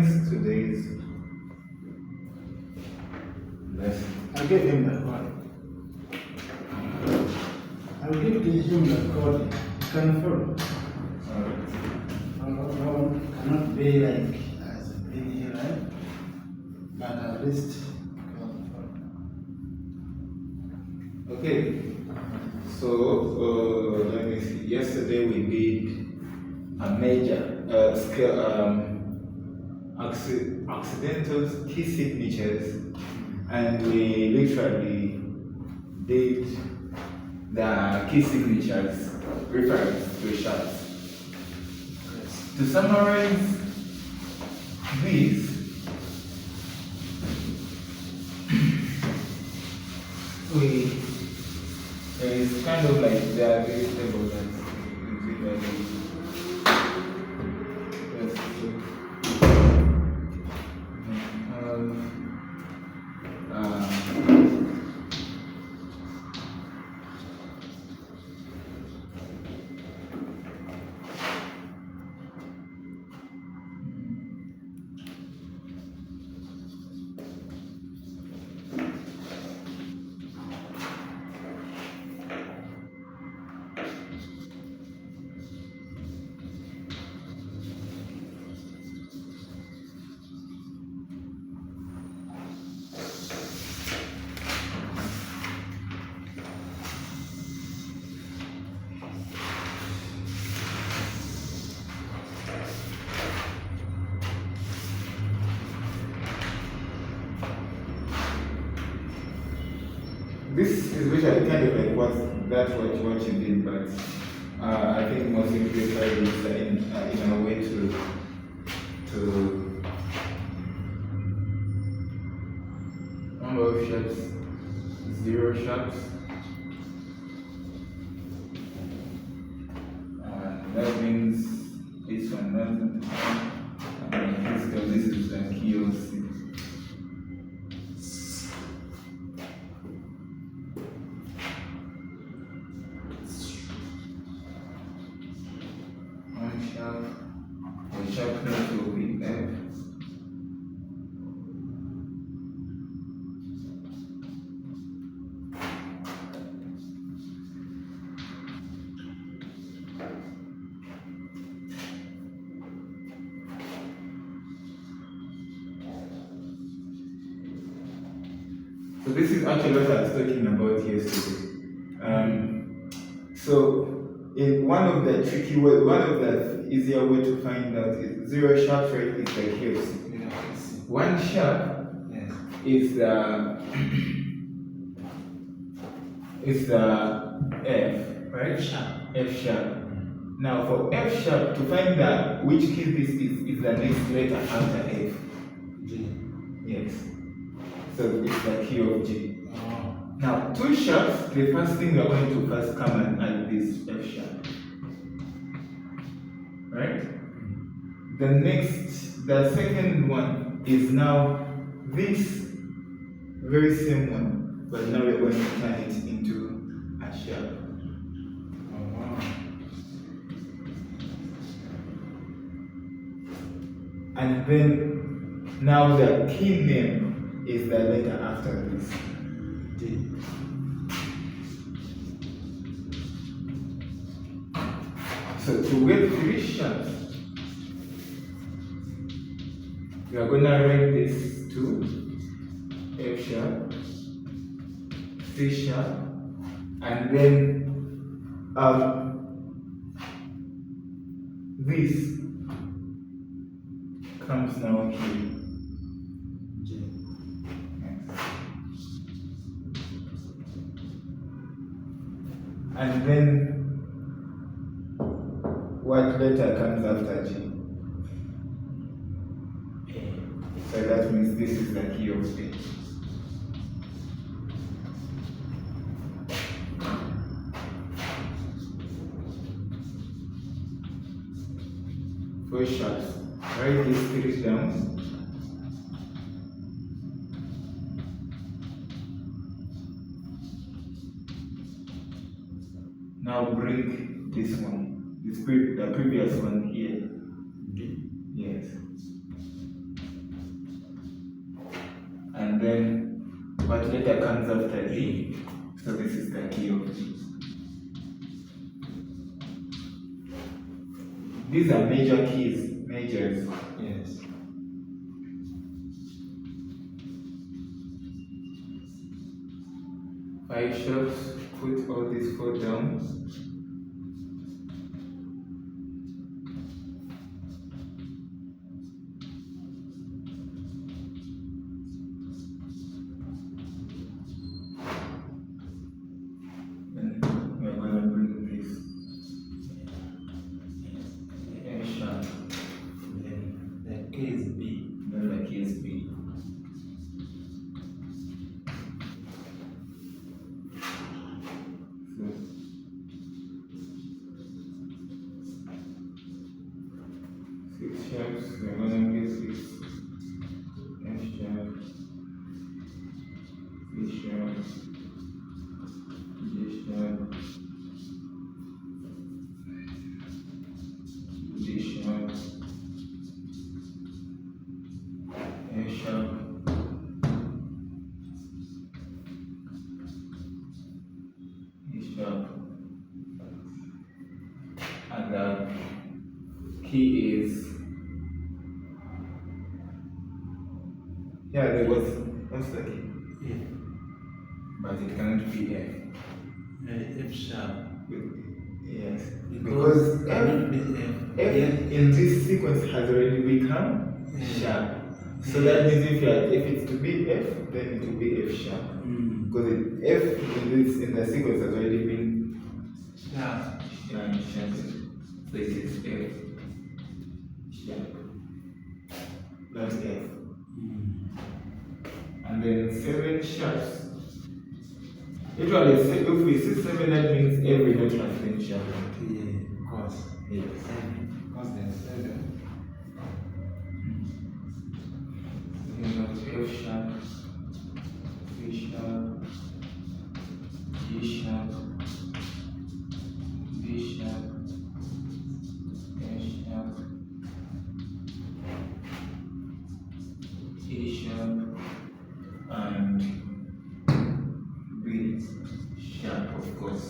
summarized today's lesson. I gave him the code. I will give him the code. Can follow. No, cannot be like as a big here, right? But at least can follow. Okay. So let me see. Yesterday we did a major scale accidental key signatures, and we literally did the key signatures reference to sharps. To summarize these, it's kind of like they are very stable that this is visually kind of like what you did, but I think more simplified is in a way to number of sharps, 0 sharps. That means this one doesn't. This is the key of C. The sharpness will be F. So this is actually what I was talking about yesterday. So in one of the tricky way, one of the easier way to find out is 0 sharp, right? Is the key of C. 1 sharp is the F, right? F sharp. Now for F sharp, to find out which key this is the next letter after F. G. Yes. So it's the key of G. Oh. Now 2 sharps, the first thing we are going to first come and add this F sharp. Right? The second one is now this very same one, but now we're going to turn it into a sharp. Oh, wow. And then now the key name is the letter after this. D. So to get 3 sharps, we are going to write this to F sharp, C sharp, and then this comes now here. G. And then what letter comes after G? A. So that means this is the key of A. Four sharps. Write these 3 down. Now bring this one, the previous one here. D. Yes. then what letter comes after G? So this is the key of G. These are major keys, majors. Yes. Five sharps, put all these four down. And we're going to bring this A sharp. Then the key is B. Then the key is B. Six sharps, we're going to get this F sharp, C sharp, G sharp, D sharp, A sharp, E sharp, and the key is, yeah, there was, what's the key? F. But it cannot be F. F sharp. Yes, Because because cannot be F. F in this sequence has already become sharp. So that means if it's to be F, then it will be F sharp. Because F in the sequence has already been Sharp. sharp. So it is F sharp. That's F. And then 7 sharps. Usually, if we see 7, that means every note has been sharp. Yeah, of course. Yes. Because there's 7. F sharp, C sharp, G sharp, D sharp, A sharp, E sharp, and B sharp, of course.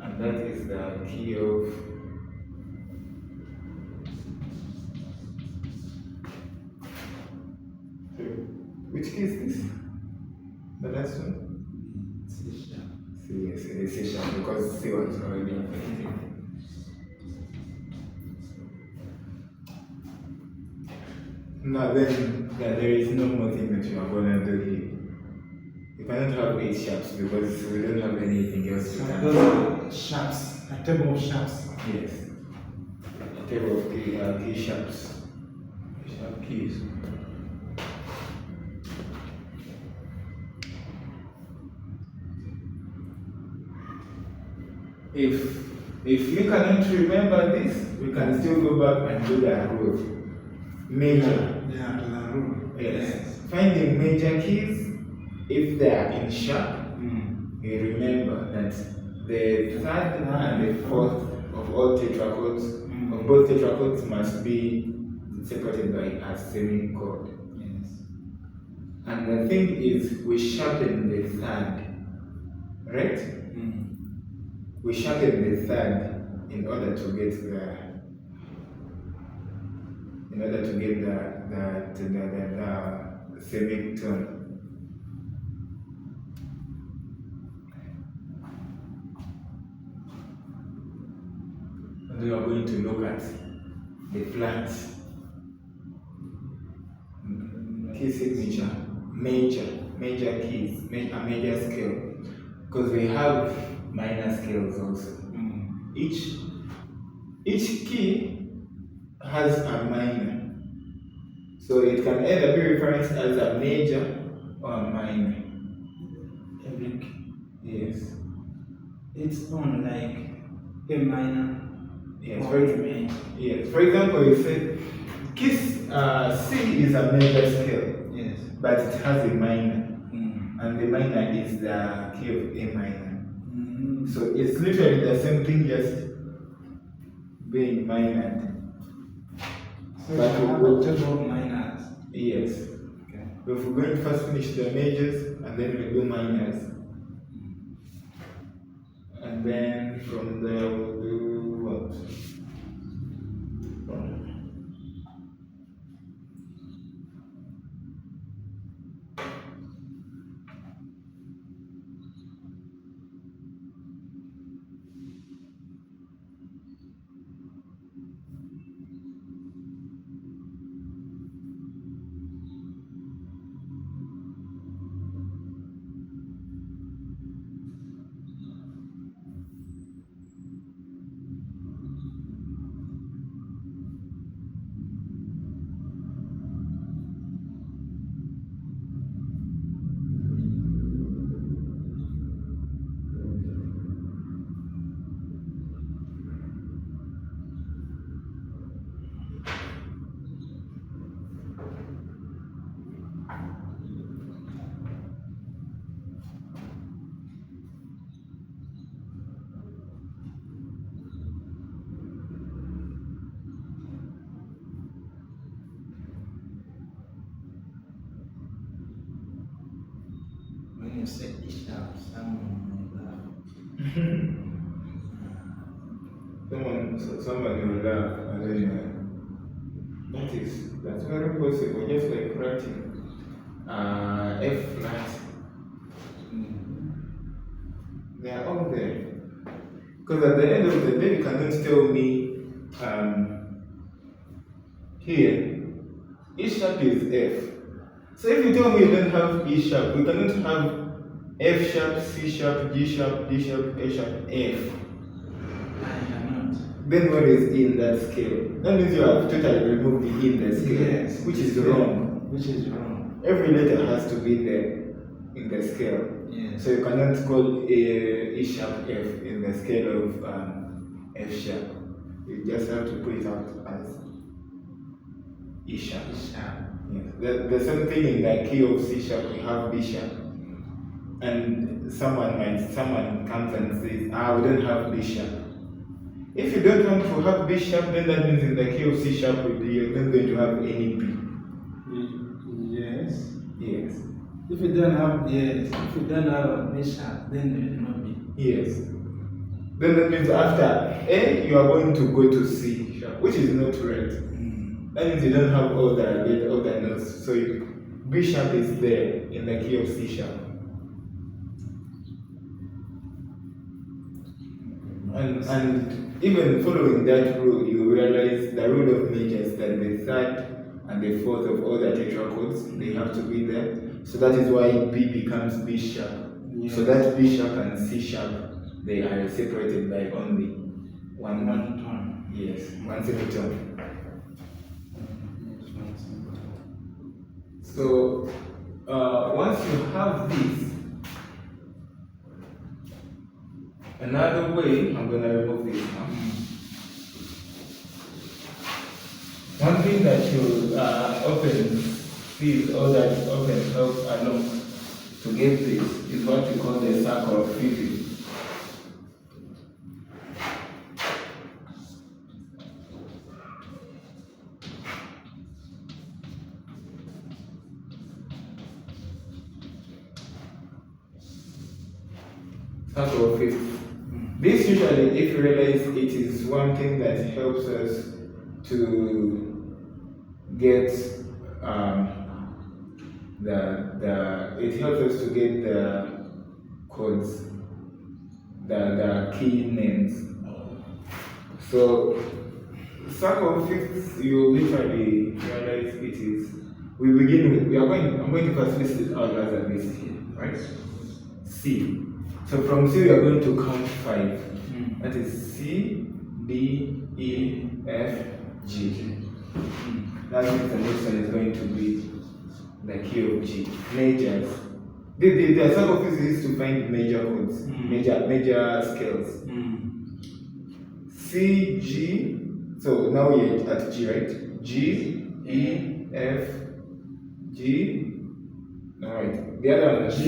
And that is the key of which key is this? The last one? C sharp. C, yes, it is C sharp because C was already affected. Now then, there is no more thing that you are going to do here. You cannot have 8 sharps because we don't have anything else to So do. those are sharps. A table of sharps. Yes. A table of key sharps. Sharp keys. If you cannot remember this, we can still go back and do the rule. Major. Yeah, to the rule. Yes. Finding major keys, if they are in sharp, you remember that the third and the fourth of all tetrachords, of both tetrachords, must be separated by a semicolon. Yes. And the thing is, we sharpen the third, right? We sharpen the third in order to get the semitone. And we are going to look at the flat key signature, major keys, a major scale, because we have minor scales also. Each key has a minor, so it can either be referenced as a major or a minor. Every key. Yes. It's on like A minor. Yes. Or A major. Yes. For example, you said C is a major scale, Yes. but it has a minor, and the minor is the key of A minor. So it's literally the same thing, just being minored. So you have a table of minors. Yes. Okay. If we're going to first finish the majors and then we do minors. And then from there we'll do what? When you say sharp, someone may laugh. Someone will laugh and then that's very possible, just like writing F flat. They are all there. Because at the end of the day, you cannot tell me here, E sharp is F. So if you tell me you don't have E sharp, we cannot have F sharp, C sharp, G sharp, D sharp, A sharp, F. I cannot. Then what is E in that scale? That means you have totally removed the E in the scale, Yes. which is wrong. Which is wrong. Every letter has to be there in the scale. Yes. So you cannot call E sharp F in the scale of F sharp. You just have to put it out as E sharp. Sharp. Yes. The same thing in the key of C sharp, we have B sharp. And someone comes and says, we don't have B sharp. If you don't want to have B sharp, then that means in the key of C sharp, you're not going to have any B. Yes. Yes. If you don't have a B sharp, then there will not be. Yes. Then that means after A, you are going to go to C sharp, which is not right. That means you don't have all the notes. So B sharp is there in the key of C sharp. And even following that rule, you realize the rule of majors that the third and the fourth of all the tetrachords, they have to be there. So that is why B becomes B sharp. Yes. So that B sharp and C sharp, they are separated by only one tone. Yes, one single tone. So once you have this, another way, I'm going to remove this now. One thing that you often see or that often helps along to get this is what we call the circle of physics. Circle of physics. This usually, if you realize, it is one thing that helps us to get it helps us to get the codes, the key names. So circle of physics, you literally realize it is. We begin with I'm going to first list it out as a list here, right? C. So from C we are going to count 5. That is C, D, E, F, G. That means the next one is going to be the key of G. Majors. The circle of physics is to find major codes, major scales. C, G. So now we're at G, right? G, E, F, G. Alright. The other one is G.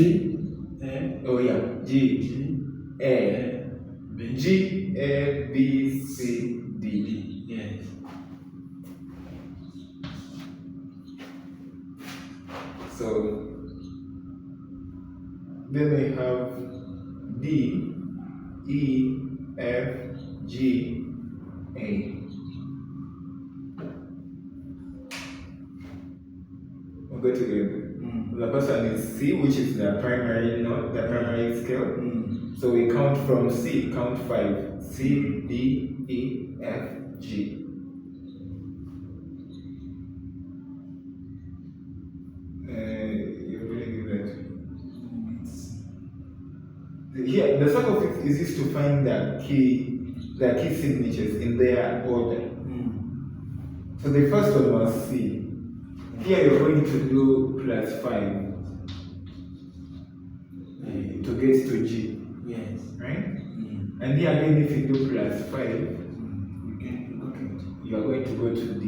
A. Oh yeah, G, G. A, B. G, A, B, C, D. Yes. then we have D, E, F, G, A. We'll go together. The first one is C, which is the primary note, the primary scale. So we count from C, count 5. C, D, E, F, G. You're really good. Here, the circle fifth is used to find the key signatures in their order. So the first one was C. Here you're going to do +5 to get to G. Yes. Right? And here again, if you do +5, you are going to go to D.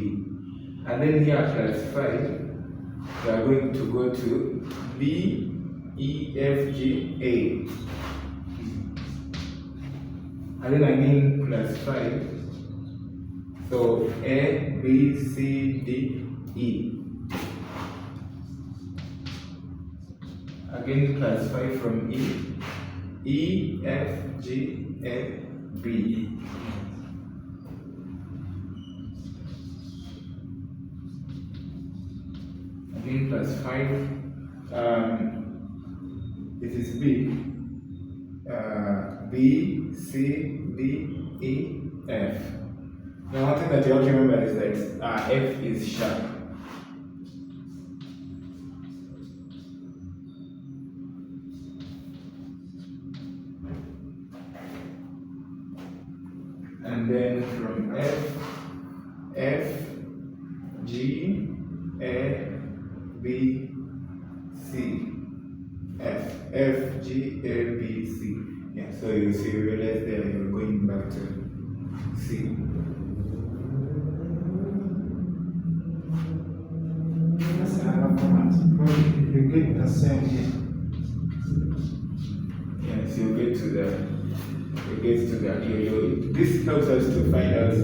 And then here +5, you are going to go to B, E, F, G, A. And then again +5. So A, B, C, D, E. Again +5 from E, E, F, G, A, B. Again +5. This is B. B, C, D, E, F. Now one thing that you have to remember is that F is sharp. And then from F, G, A, B, C. F, G, A, B, C. Yeah, so you realize there you're going back to C. That's another format. Probably you get the same here. Yeah, so you get to the this helps us to find out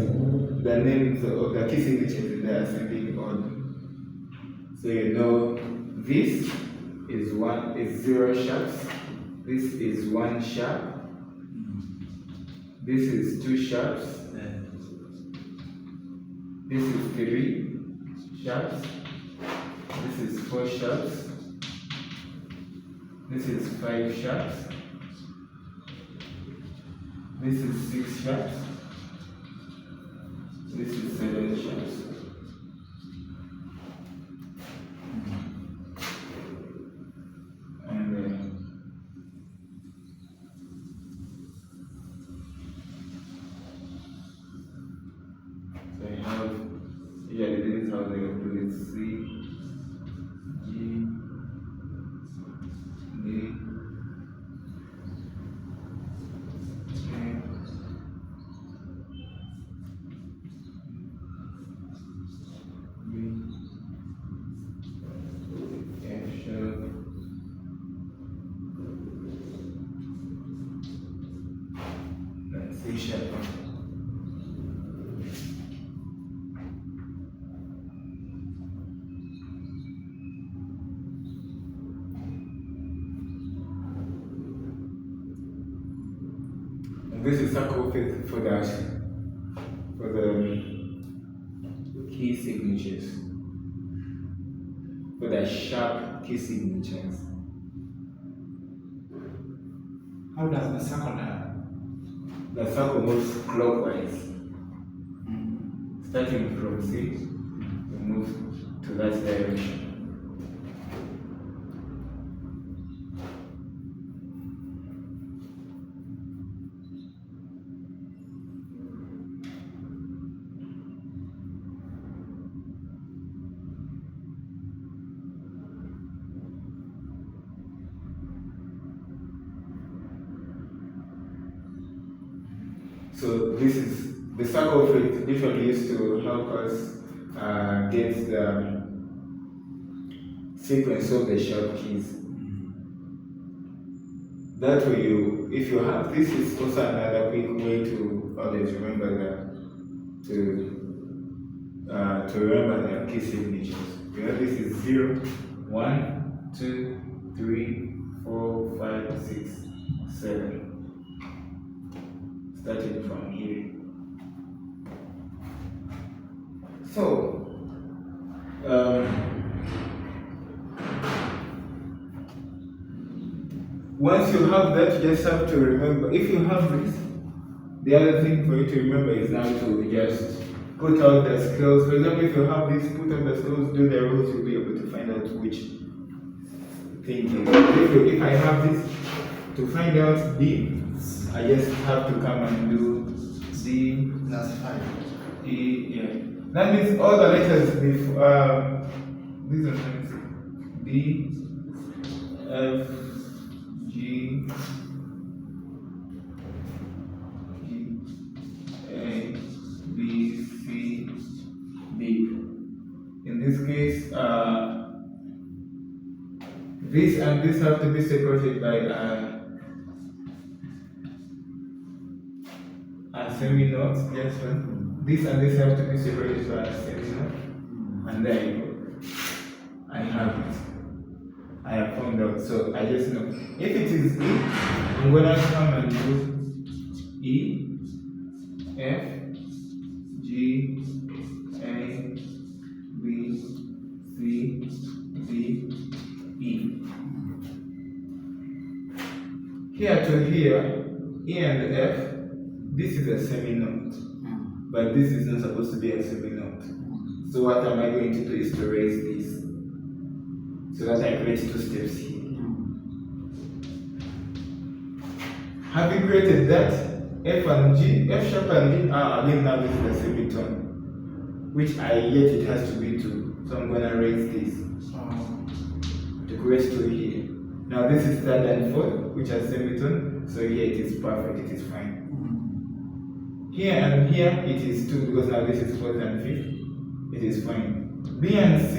the names of the key signatures in the ascending order. So you know this is 0 sharps, this is 1 sharp, this is 2 sharps, this is 3 sharps, this is 4 sharps, this is 5 sharps, this is 6 sharps, this is 7 sharps. This is how they will do it. C, G, D, A, B, F sharp, and C sharp. This is circle fifth for the key signatures, for the sharp key signatures. How does the circle die? The circle moves clockwise. Starting from C, we move to that direction. So this is the circle fifth literally used to help us get the sequence of the sharp keys. That way, if you have this, is also another quick way to always remember that to remember the key signatures. You know, this is 0, 1, 2, 3, 4, 5, 6, 7. Starting from here. So, once you have that, you just have to remember. If you have this, the other thing for you to remember is now to just put out the scales. For example, if you have this, put out the scales, do the rules, you'll be able to find out which thing is. If I have this, to find out D, I just have to come and do D. That's 5. E, yeah. That means all the letters before, these are things. D, F, G, A, B, C, D. In this case, this and this have to be separated by a semi-knot, yes, one. This and this have to be separated by a semi-knot. And there you go. I have it. I have found out, so I just know. If it is E, I'm gonna come and do E, F, G, A, B, C, D, E. Here to here, E and F, this is a semi-knot, but this is not supposed to be a semi-knot. So what am I going to do is to raise this, so that I create 2 steps here. Having created that, F and G, F sharp and D are again now this is a semitone, which yet it has to be 2. So I'm gonna raise this to create 2 here. Now this is 3rd and 4th, which are semitone, so here it is perfect, it is fine. Here and here it is 2 because now this is 4th and 5th, it is fine. B and C,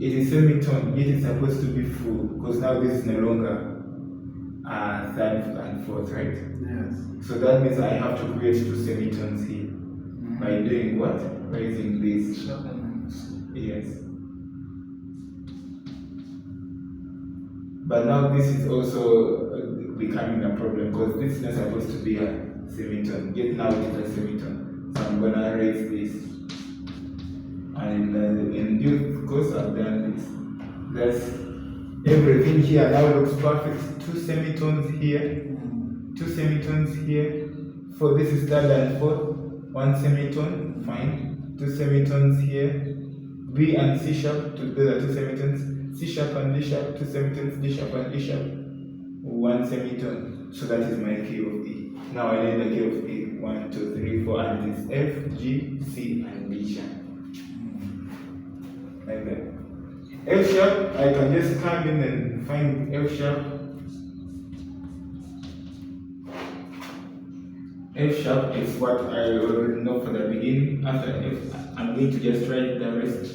it is semitone, yet it's supposed to be full because now this is no longer 3rd and 4th, right? Yes. So that means I have to create 2 semitones here. By doing what? Raising this. Yes. But now this is also becoming a problem because this is not supposed to be a semitone. Yet now it is a semitone. So I'm gonna raise this. And in due course I've done this. That's everything here now looks perfect. 2 semitones here. 2 semitones here. For this is 3rd and 4th. 1 semitone, fine. 2 semitones here. B and C sharp, those are 2 semitones. C sharp and D sharp, 2 semitones, D sharp and E sharp, 1 semitone. So that is my key of E. Now I need the key of E. 1, 2, 3, 4, and it is F, G, C, and D sharp. Like that. F sharp, I can just come in and find F sharp. F sharp is what I already know from the beginning. After F, I'm going to just write the rest.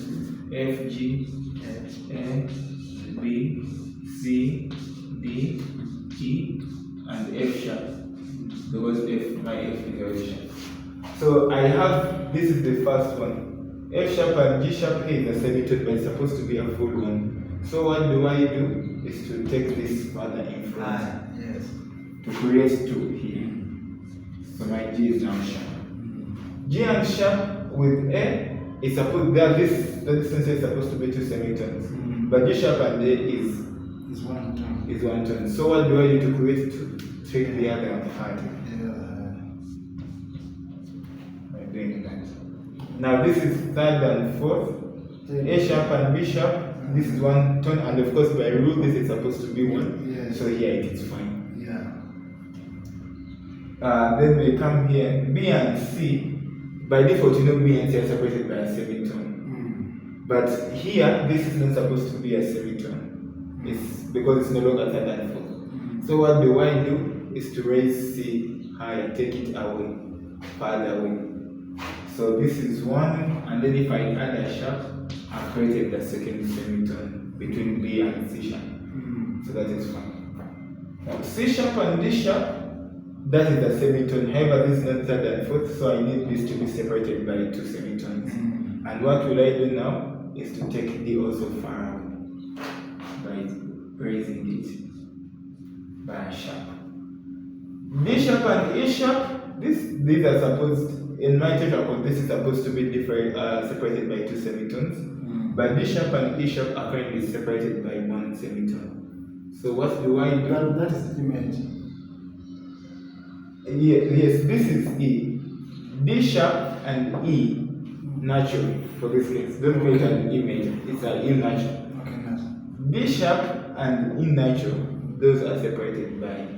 F, G, A, B, C, D, E, and F sharp. Because my F is F sharp. So I have, this is the first one. F sharp and G sharp here is a semitone, but it's supposed to be a full one. So what do I do? Is to take this further in front. Yes. To create 2 here. So my G is now sharp. G and sharp with A is supposed that the distance is supposed to be 2 semitones. But G sharp and A is 1 tone. Is 1 tone. So what do I do to create 2? Take the other one harder. By doing that. Now this is 3rd and 4th. A sharp and B sharp. This is 1 tone, and of course by rule this is supposed to be 1. Yes. So here it is fine. Yeah. Then we come here, B and C. By default, you know B and C are separated by a semitone. But here, this is not supposed to be a semitone. It's because it's no longer 3rd and 4th. So what do I do is to raise C higher, take it away, farther away. So this is 1, and then if I add a sharp, I've created the 2nd semitone between B and C sharp. So that is fine. Now C sharp and D sharp, that is a semitone. However, this is not 3rd and 4th, so I need this to be separated by 2 semitones. And what will I do now is to take D also far away by raising it. by a sharp. D sharp and E sharp, these are supposed, in my tetrachord, this is supposed to be different, separated by 2 semitones. But D sharp and E sharp are currently separated by 1 semitone. So what do I do? That is image. Yes, this is E. D sharp and E natural for this case. Don't make an E major. It's an E natural. Okay, nice. D sharp and E natural, those are separated by,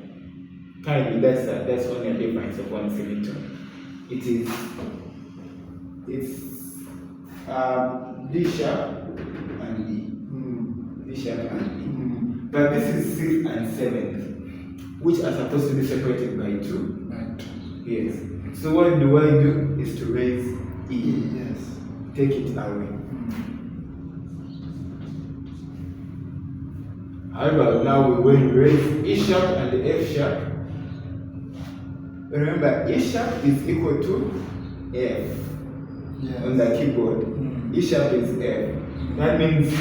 currently that's only a difference of 1 semitone. It's D sharp and E. D sharp and E. But this is 6th and 7th, which are supposed to be separated by 2. Right. Yes. So what do I do is to raise E. Yes. Take it away. However, now we will raise E sharp and F sharp. Remember, E sharp is equal to F on the keyboard. E sharp is F. That means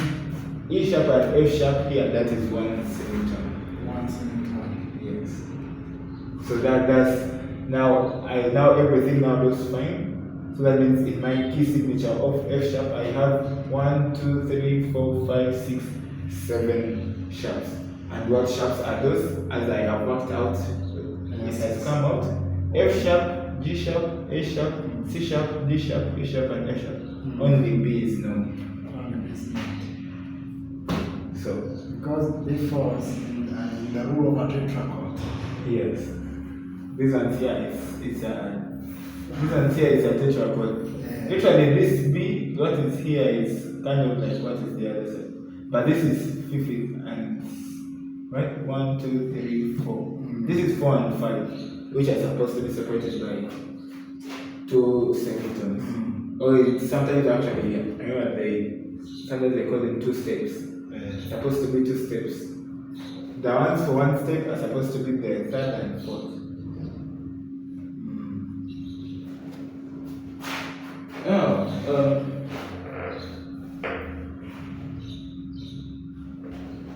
E sharp and F sharp here, that is 1 semitone. 1 semitone. Yes. So that's now everything now looks fine. So that means in my key signature of F sharp, I have 1, 2, 3, 4, 5, 6, 7 sharps. And what sharps are those? As I have worked out, it has come out. F sharp, G sharp, A sharp, C sharp, D sharp, E sharp, and F sharp. Only B is known. Only is not. So Because it falls in the rule of a tetrachord. yes, this one here is a tetrachord. Yeah. Actually, this B, what is here is kind of like what is the other side. But this is fifth and right? 1, 2, 3, 4. This is 4 and 5, which are supposed to be separated by 2 semitones. Or sometimes actually, yeah. Remember sometimes they call them 2 steps. Supposed to be 2 steps. The ones for 1 step are supposed to be the 3rd and 4th.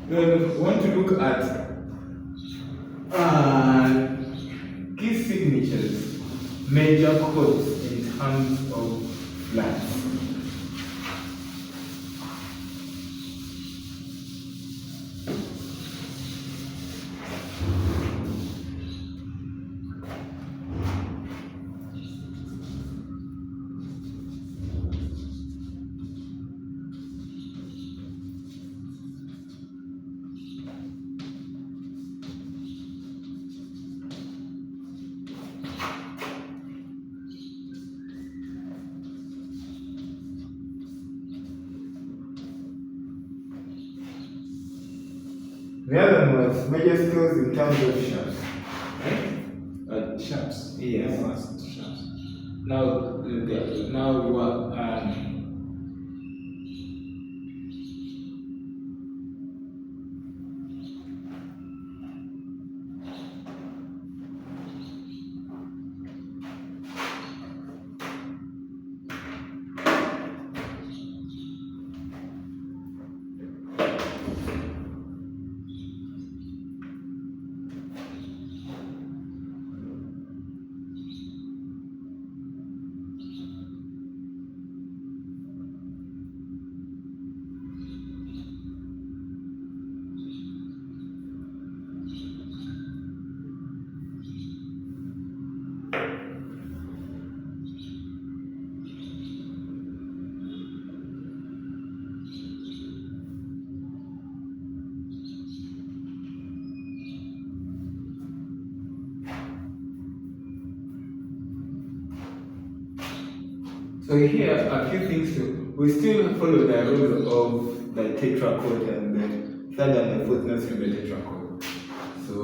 We want to look at key signatures, major chords in terms of flats. The other one was major scales in terms of sharps. Right? Sharps. Yes. Sharps. Now you are so here are a few things to. We still follow the rule of the tetrachord and the 3rd and the 4th notes in the tetrachord. So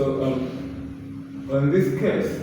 So on this case,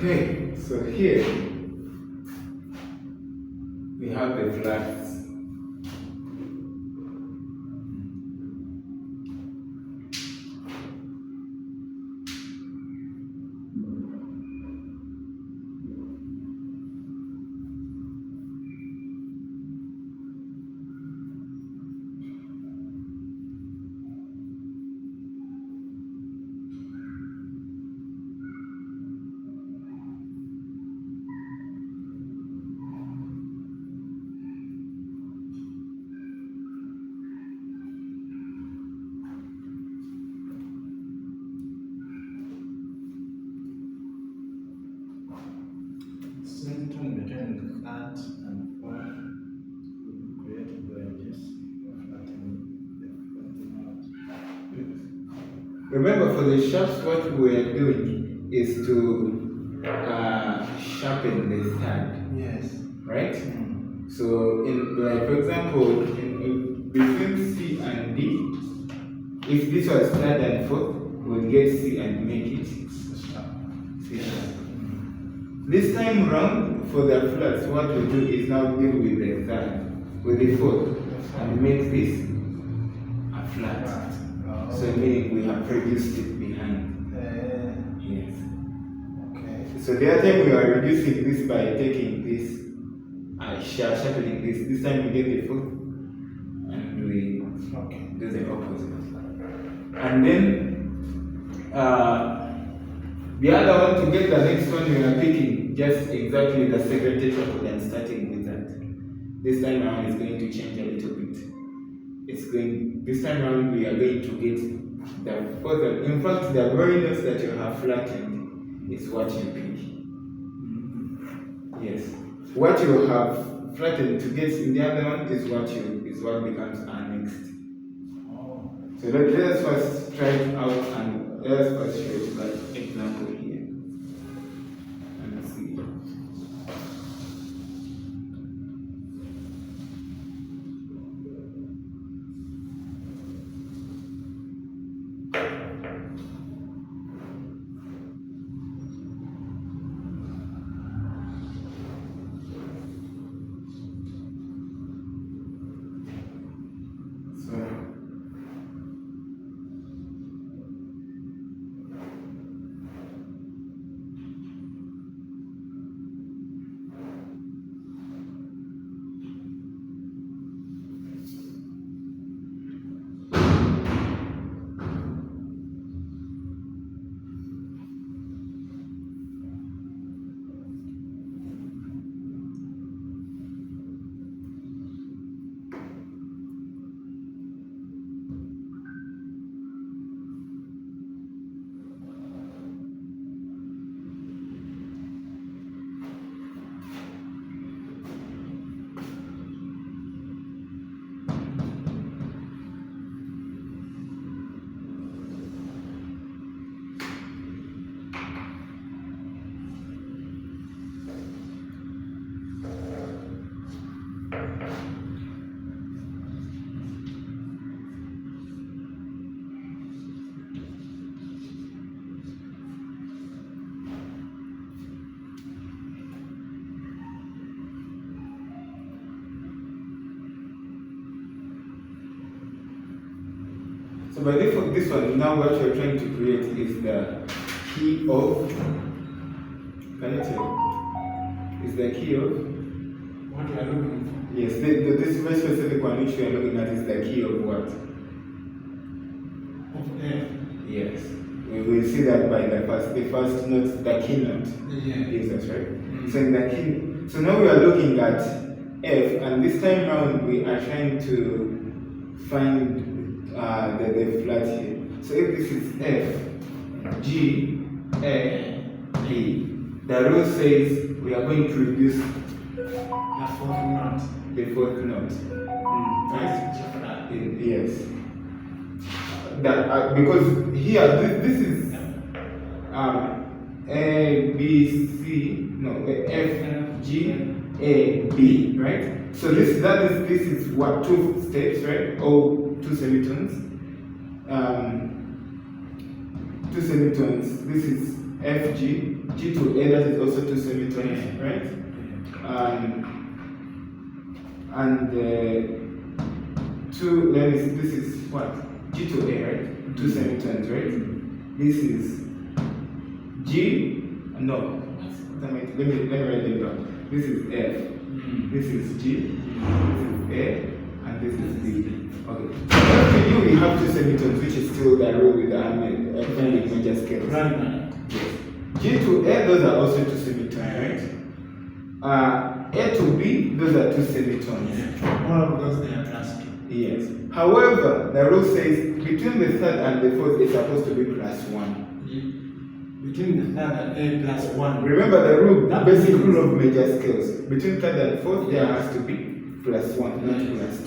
okay, so here we have the flats. Symptom between flat and flat will be created by this flattening out. Remember, for the shafts, what we are doing is to sharpen the third, Yes. right? So, like for example, between C and D, if this was third and fourth, we'll get C and make it C sharp. This time round, for the flats, what we do is now deal with the third, with the fourth, and make this a flat. So meaning we have reduced it behind. Yes. Okay. So the other time we are reducing this by taking this, sharpening this. This time we get the fourth, and we do the opposite. And then the other one, to get the next one, we are picking just exactly the second tetrachord and starting with that. This time around is going to change a little bit. This time around we are going to get the further. In fact, the very notes that you have flattened is what you pick. Yes. What you have flattened to get in the other one is what you is what becomes annexed. Oh. So let us first try it out and let us first show it that example here. And see. So by default, this one, now what you're trying to create is the key of, can you tell? Is the key of? What you are looking for? Yes, this very specific one which we are looking at is the key of what? Of F. Yes. We will see that by the first note, the key note. Yeah. Yes, that's right. So in the key, so now we are looking at F, and this time round we are trying to find the flat here. So if this is F, G, A, B, the rule says we are going to reduce The fourth note. the fourth note. That's G flat. Yes. That because here this is A B C F G A B, right? So this is what, two steps, right? Or two semitones. Two semitones. This is F G G to A. That is also two semitones, right? And two. Then this is what? G to A, right? Two semitones, right? This is G. No. Let me write it down. This is F. This is G. This is A. And this is B. Okay. For you, we have two semitones, which is still the rule with the major scales. Right. Yes. G to A, those are also two semitones, right? A to B, those are two semitones. Yeah. All of those they are class 2. Yes. However, the rule says between the third and the fourth is supposed to be plus 1. Between the third and A plus 1. Remember the rule, That basic means- rule of major scales. Between third and fourth, there Yes. has to be plus 1, not Yes. plus 2.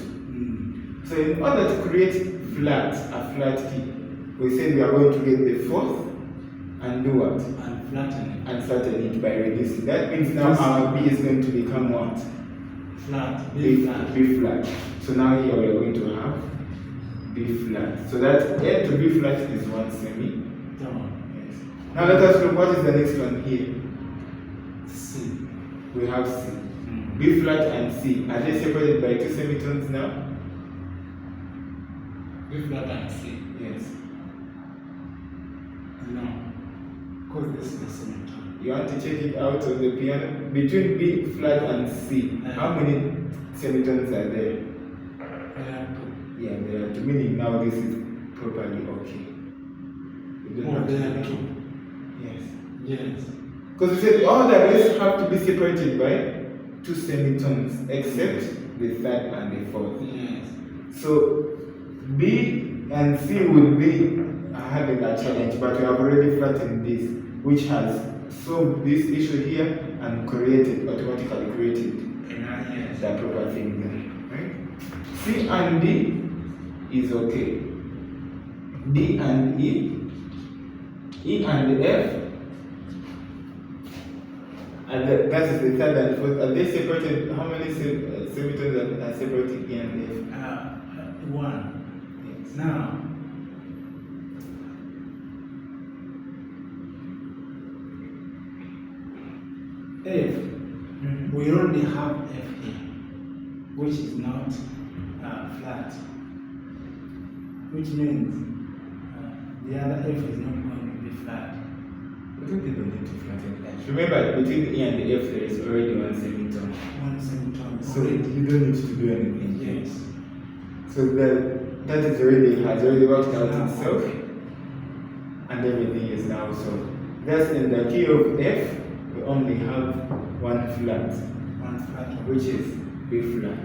So in order to create a flat key, we said we are going to get the fourth and do what? And flatten it. And flatten it by reducing. That means now our B is going to become what? Flat. B flat. B flat. So now here we are going to have B flat. So that A to B flat is one semi. Down. Yes. Now let us look, what is the next one here? C. We have C. B flat and C. Are they separated by two semitones now? B flat and C. Yes. No. Because this is the semitone. You want to check it out on the piano? Between B flat and C, how many semitones are there? I have to. Yeah, there are two, meaning now this is properly okay. You don't have to there are make two. it. Yes. Yes. Because we said all the rest have to be separated by two semitones, except the third and the fourth. Yes. So B and C would be having a challenge, but we have already flattened this, which has solved this issue here and automatically created Yes. the proper thing there. Right? C and D is okay. D and E, E and F, and that is the third and fourth. Are they separated? How many semitones are separated E and F? One. Yes. Now, F, we already have F here, which is not flat, which means the other F is not going to be flat. We don't even need to flatten that. Remember, between E and F, there is already one semitone. One semitone. So you don't need to do anything. Yes. So that is already has already worked out Now, itself, okay. and everything is now solved. Thus, in the key of F, we only have one flat, One flat one. which is B flat.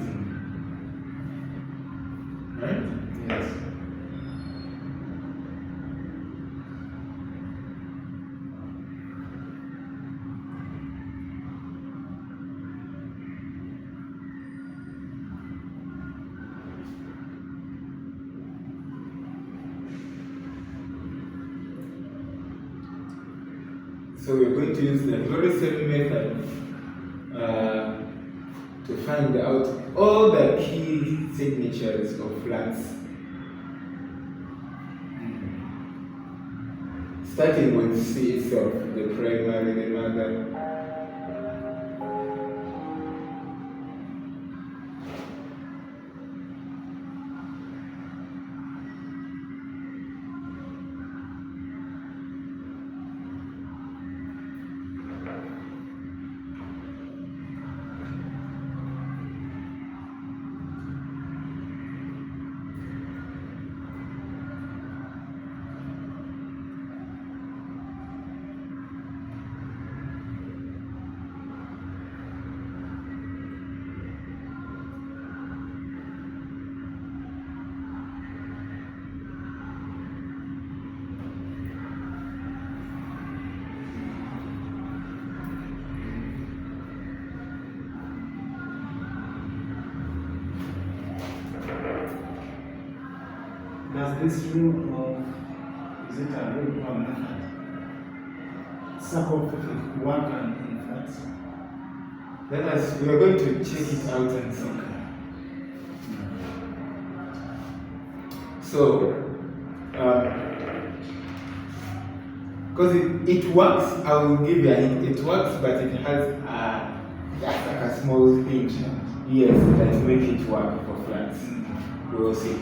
Right? Yes. So we're going to use the very same method to find out all the key signatures of flats. Starting with C itself, the primary, the mother. Does this rule of, is it a rule or method? Circle work and in flats? We are going to check it out and see. So, because it works, I will give you a hint. It works, but it has just like a small thing. Yes, that make it work for flats. We will see.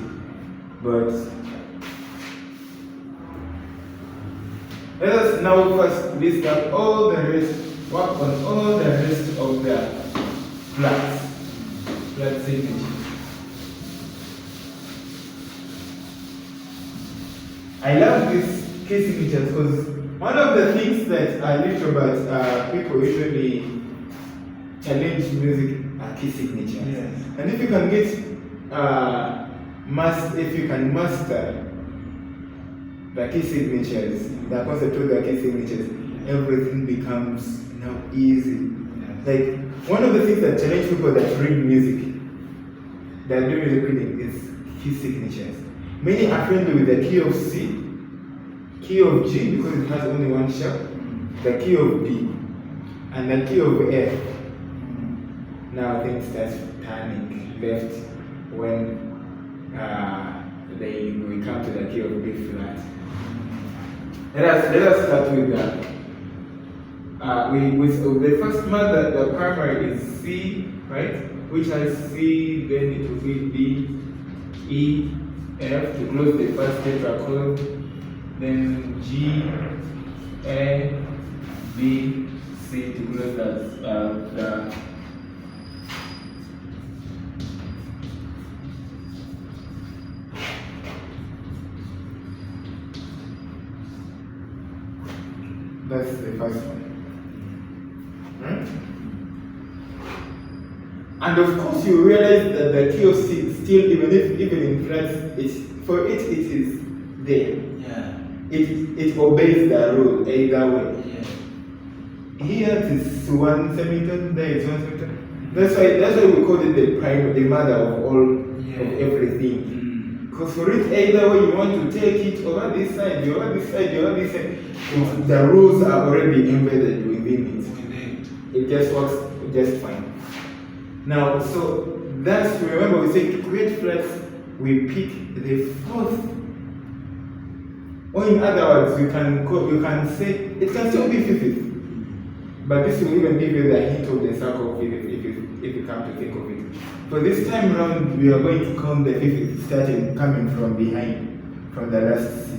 But let us now first list out all the rest, work on all the rest of the flat signatures. I love these key signatures because one of the things that I little about people usually challenge music are key signatures. Yes. And if you can get if you can master the key signatures, the concept of the key signatures, everything becomes now easy. Like one of the things that challenge people that read music, that do music reading, is key signatures. Many are friendly with the key of C, key of G because it has only one sharp, the key of B, and the key of F. Now things start turning left when we come to the key of B flat. Let us start with that. With the first mother, the primary is C, right? Which has C, then it will be D, E, F to close the first tetrachord, then G, A, B, C to close the that's the first one. Right? And of course you realize that the key of C still, even in flats, for it is there. Yeah. It obeys the rule either way. Yeah. Here it is one semitone, there is one semitone. That's why we call it the mother of all of everything. Because for it, either way you want to take it over this side, the other this side, the other this side, the rules are already embedded within it. It just works just fine. Now, so that's, remember we said to create flats, we pick the fourth. Or in other words, you can say, it can still be fifth. But this will even give you the hint of the circle if you come to think of it. So this time around, we are going to count the fifth starting coming from behind, from the last C.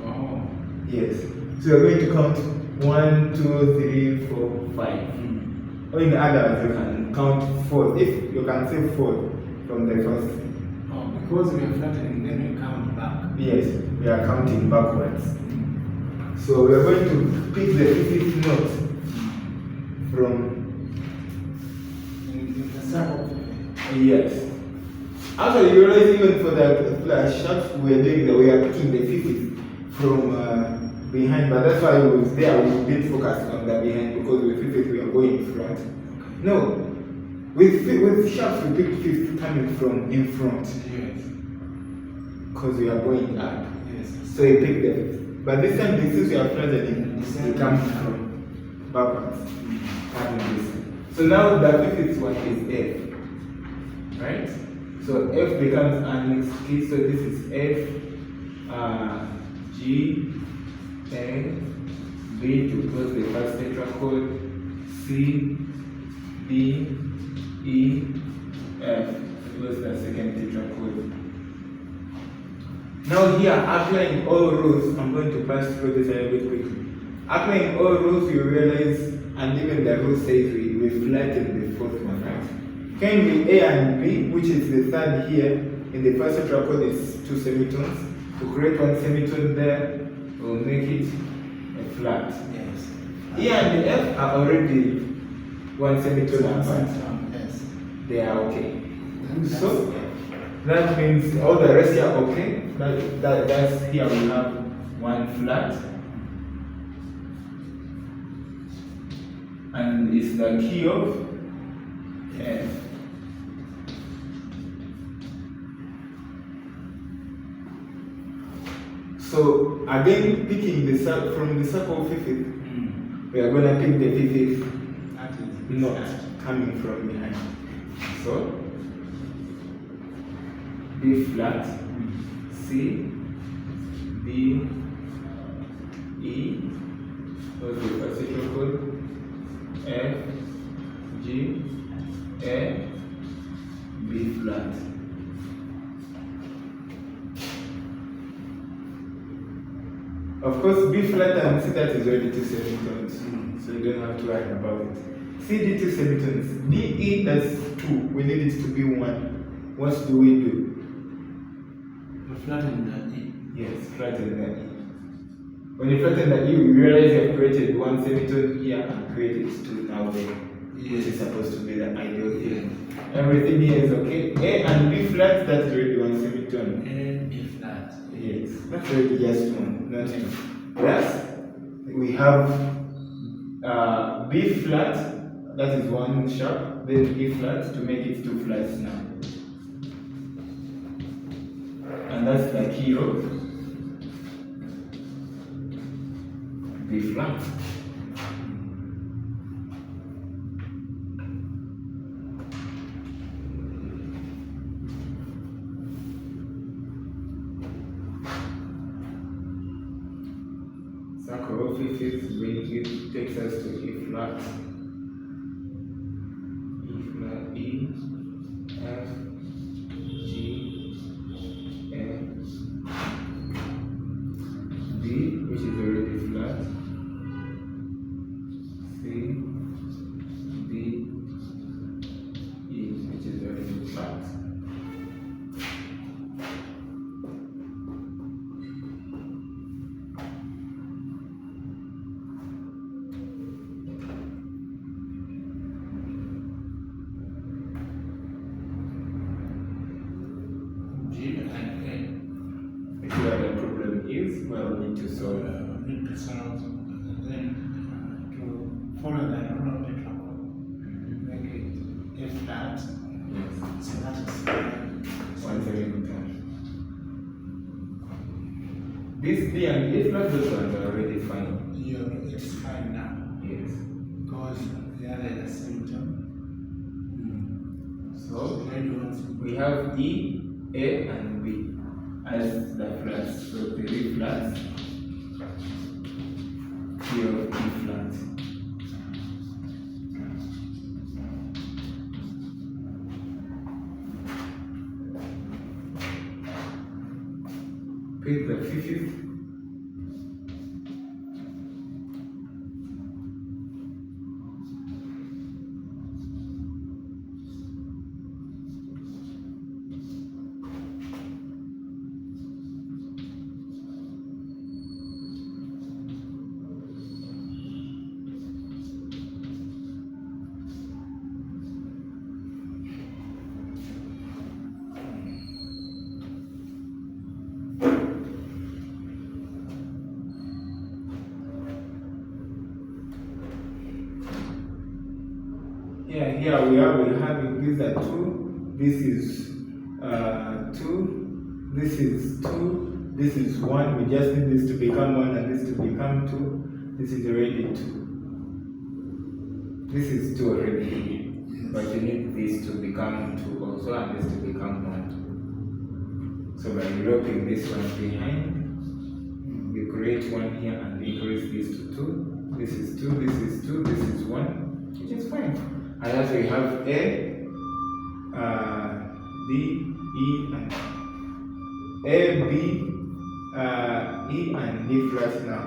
Oh. Yes. So we're going to count 1, 2, 3, 4, 5. Or in other words, you can count 4. If you can say 4 from the first. Oh, because we are flattening, then we count back. Yes, we are counting backwards. So we are going to pick the fifth note from in the circle. Yes. Actually, you realize even for the shots we are doing, we are picking the fifth from behind, but that's why we was there. We did focus on the behind because with fifth we are going in front. No, with shots we picked fifth coming from in front. Yes. Because we are going up. Yes. So you pick the fifth. But this time, since we are flattening, it comes from backwards. Coming this way. So now the fifth one is F. Right? So F becomes our next key. So this is F, G, A, B to close the first tetrachord, C, D, E, F to close the second tetrachord. Now here, applying all rules, I'm going to pass through this a little bit quickly. Applying all rules, you realize, and even the rule says we flatten the fourth one, right? Can be A and B, which is the third here, in the first tetrachord is 2 semitones. To create one semitone there, we'll make it a flat. Yes. E and the F are already one semitone apart. Yes. They are okay. So that means all the rest are okay. That's here we have one flat. And it's the key of F. So again, picking from the circle fifth, we are gonna pick the fifth note coming from behind. So B flat, C, D, E, those are the first tetrachord, F, G, A, B flat. Of course, B flat and C that is already 2 semitones, so you don't have to worry about it. C D 2 semitones, D E that's 2. We need it to be 1. What do we do? We flatten the E. Yes, flatten the E. When you flatten the E, you realize you have created one semitone here and created 2 now there. Which is supposed to be the ideal here. Everything here is okay. A and B flat, that's already one semitone. A, B flat. Yes, that's already just one, not 2. Plus, we have B flat, that is 1 sharp, then E flat to make it 2 flats now. And that's the key of B flat. Circle of fifths takes us to E flat, E, F, G, A, D, which is already flat, C, D, E, which is already flat. Where the problem is, well, we need to solve. Need to solve, then to follow the rule of tetrachord. Make it A flat. Yes. So that is semitones. This D and A flat, those ones are already fine. It's fine now. Yes. Because the other is a symptom. So Where do you want to we have E, A, and B as the flats. So the E flat, here E flat. Pick the fifth. Here we are having these are 2, this is 2, this is 2, this is 1. We just need this to become 1 and this to become 2. This is already 2. This is 2 already, but you need this to become 2 also and this to become 1. So by developing this one behind, we create 1 here and increase this to 2. This is 2, this is 2, this is 1, which is fine. And as we have A, B, E, and A, B, E, and D flats now,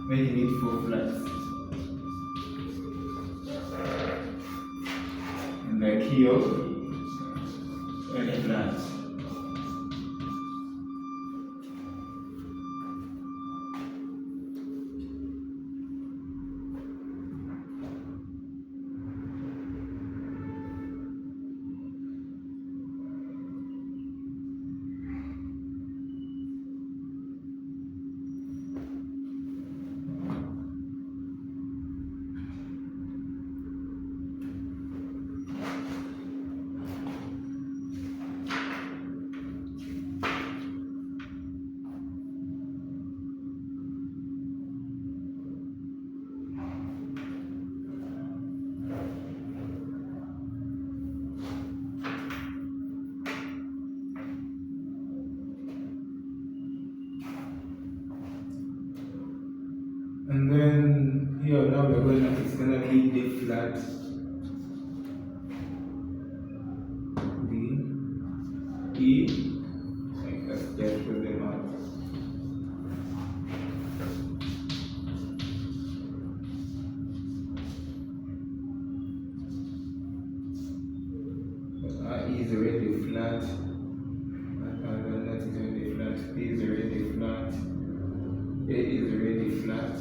making it 4 flats. And the key of A flat. And then here now it's gonna be D flat, D, E, like let's just put them out. E is already flat, that is already flat, P is already flat, A is already flat.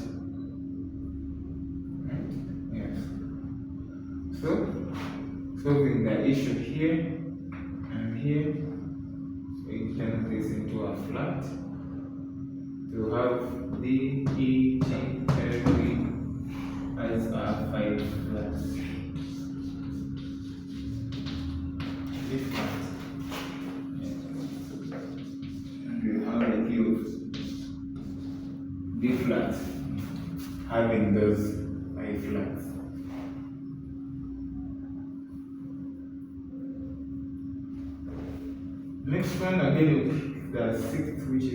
So, solving the issue here and here, we turn this into a flat to have D, E, G, F, E as our 5 flats. This flat. And we have a key of D flat having those 5 flats. Next one again will be the 6th, which is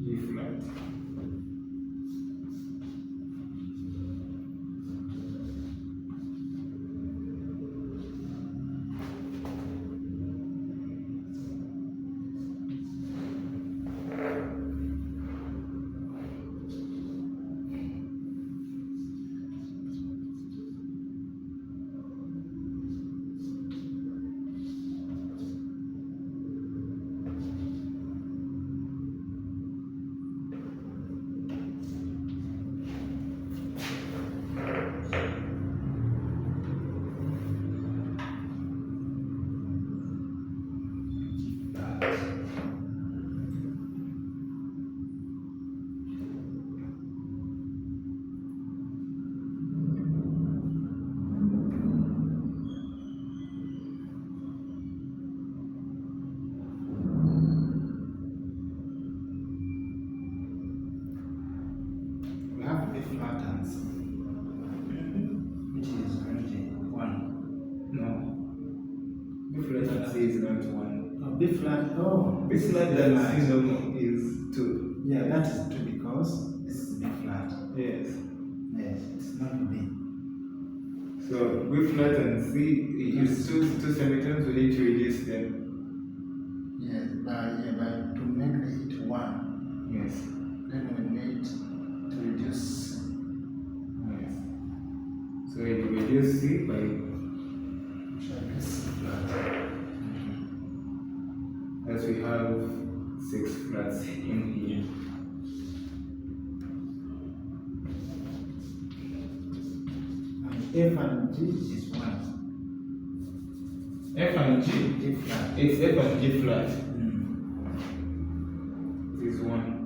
G flat. C is not 1. B flat, oh. B flat and C normal is 2. Yeah, that is 2 because this is B flat. Yes. Yes, it's not B. So B flat and C is two semitones, we need to reduce them. Yes, but to make it 1, Yes. then we need to reduce. Yes. So we reduce C by This flat. as we have 6 flats in here. And F and G is 1. F and G, G flat. it's F and G flat. It is 1.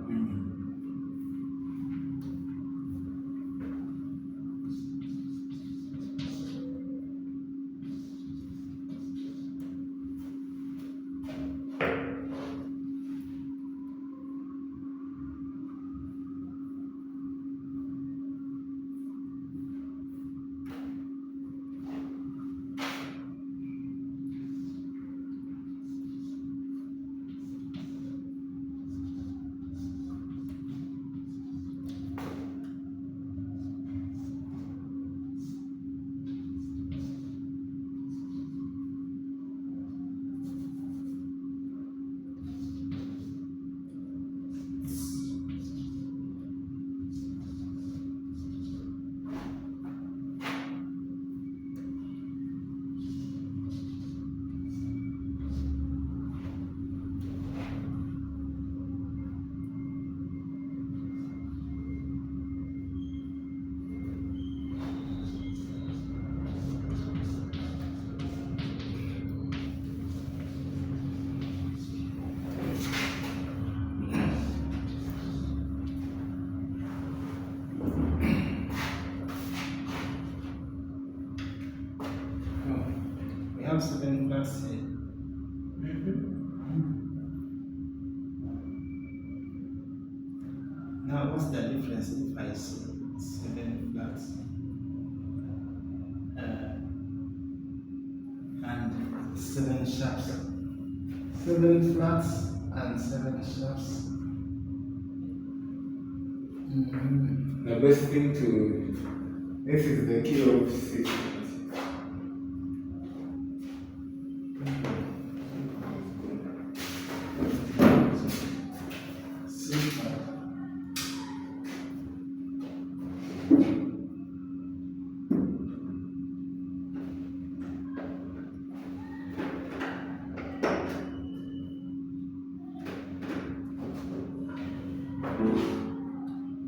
We have 7 flats here. Now, what's the difference if I say 7 flats and 7 sharps? 7 flats and 7 sharps. The best thing to, this is the key of 6.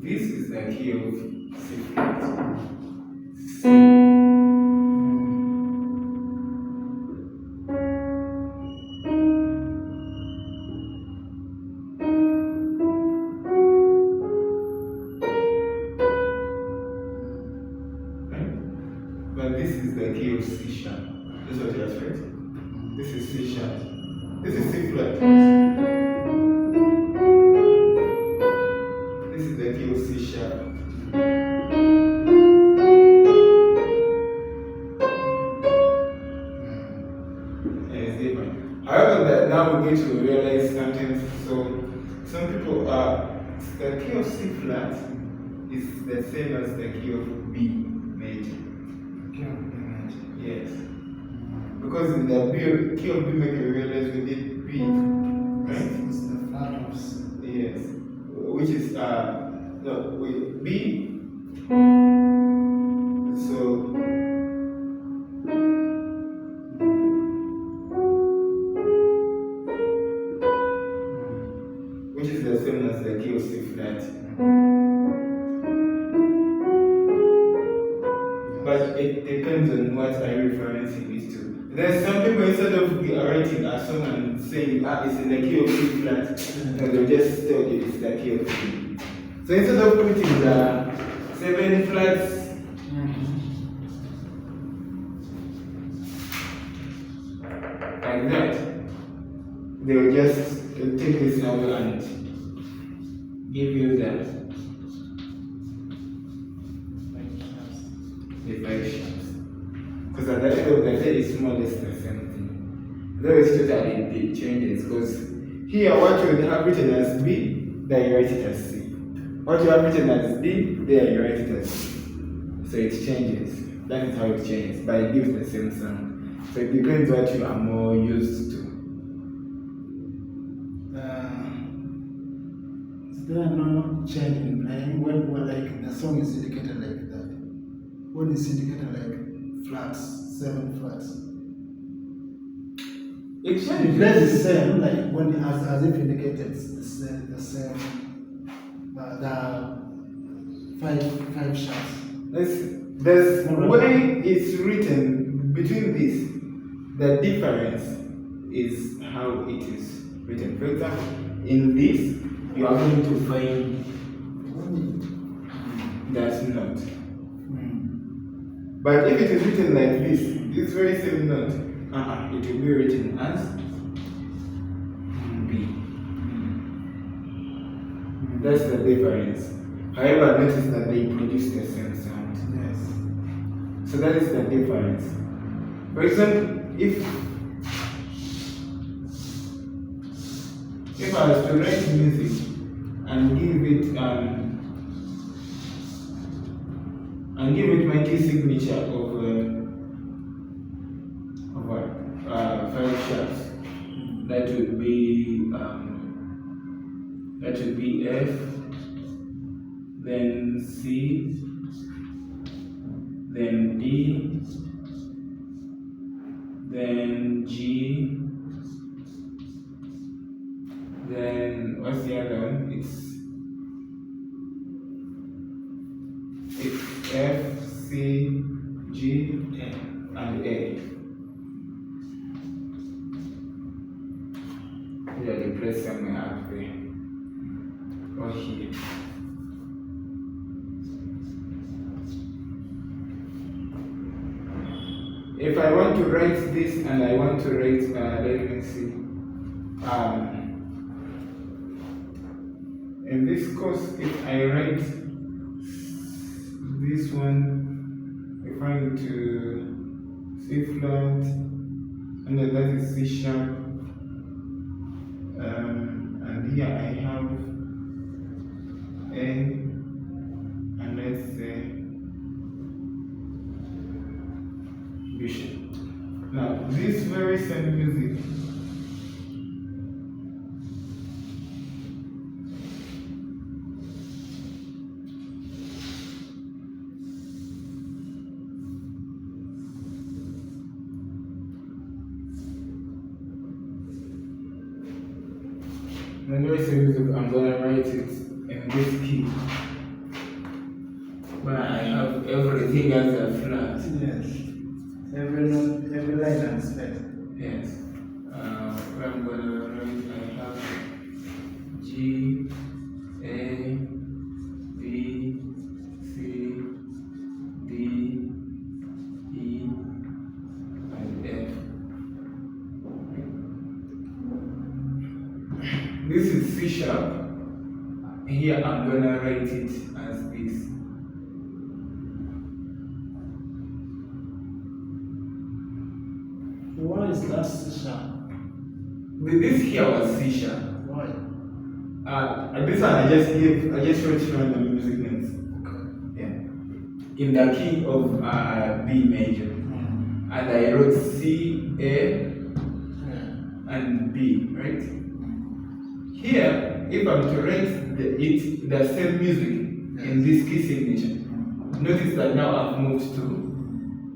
This is the key of C flat. But this is the key of C sharp. This is what you have read. This is C sharp. This is C flat. This is the key of C sharp. And it's different. However, that now we get to realize sometimes. So some people are the key of C flat is the same as the key of B major. Yes. Because in the key of B major we realize we did B. Right? It's the flat of C. Yes. Which is B. So which is the same as the key of C flat. But it depends on what are you referencing it to. There's some people instead of writing a song and saying it's in the key of C flat, no, they'll just tell you it's the key of C. So instead of putting the 7 flats, like that, they'll just take this number and give you the 5 sharps. Because at the end of the day, it's more or less the same thing. those totally big changes, because here what you have written as B, there you write it as C. What you have written as D, there you write it as C. So it changes. That is how it changes, but it gives the same sound. So it depends what you are more used to. Is there no change in playing when like the song is indicated like that? When it's indicated like flats, 7 flats. It It changes. plays the same, like when as if indicated the same, the five shots. There's way it's written between this. The difference is how it is written. For example, in this, you are going to find that note. But if it is written like this very same note, it will be written as B. That's the difference. However, notice that they produce the same sound. Yes. So that is the difference. For example, if I was to write music and give it my key signature of what? 5 sharps, that would be F, then C, then D, then G, then what's the other one? It's F, C, G, and A. Yeah, you press somewhere up there or here. If I want to write this and I want to write, let me see, in this course, if I write this one, referring to C flat, and then that is C sharp, and here I have A, and let's say Bishop. Now, this very same music I'm gonna write it in this key. But I have everything as a flat. Yes. Every line and space. Yes. Where I'm gonna write, I have G, A, B, C, D, E, and F. This is C sharp. Here I'm gonna write it as this. Why is that C sharp? This here was C sharp. Why? This one I just wrote random music notes. Okay. Yeah. In the key of B major. And I wrote C, A, and B, right? Here, if I'm to write the same music in this key signature, notice that now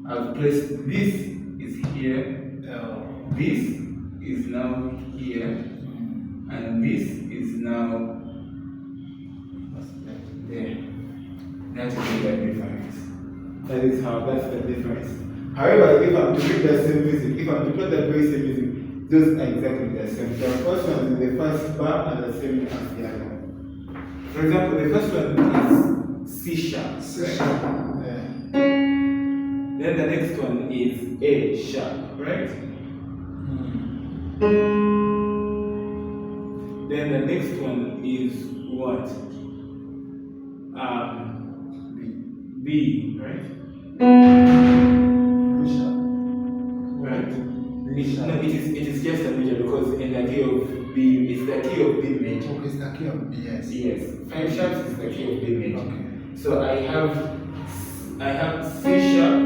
I've placed this is here, this is now here, and this is now there. That is the difference. That's the difference. However, if I'm to read the same music, if I'm to play the very same music, those are exactly the same. The first one is the first bar and the same as the other one. For example, the first one is C sharp. C sharp. Then the next one is A sharp, right? Then the next one is what? B, right? B sharp. Right. B sharp. No, it is it's just a major because in the key of B, it's the key of B major. Okay, it's the key of B, yes. Yes, 5 sharps is the key of B major. Okay. So I have C sharp,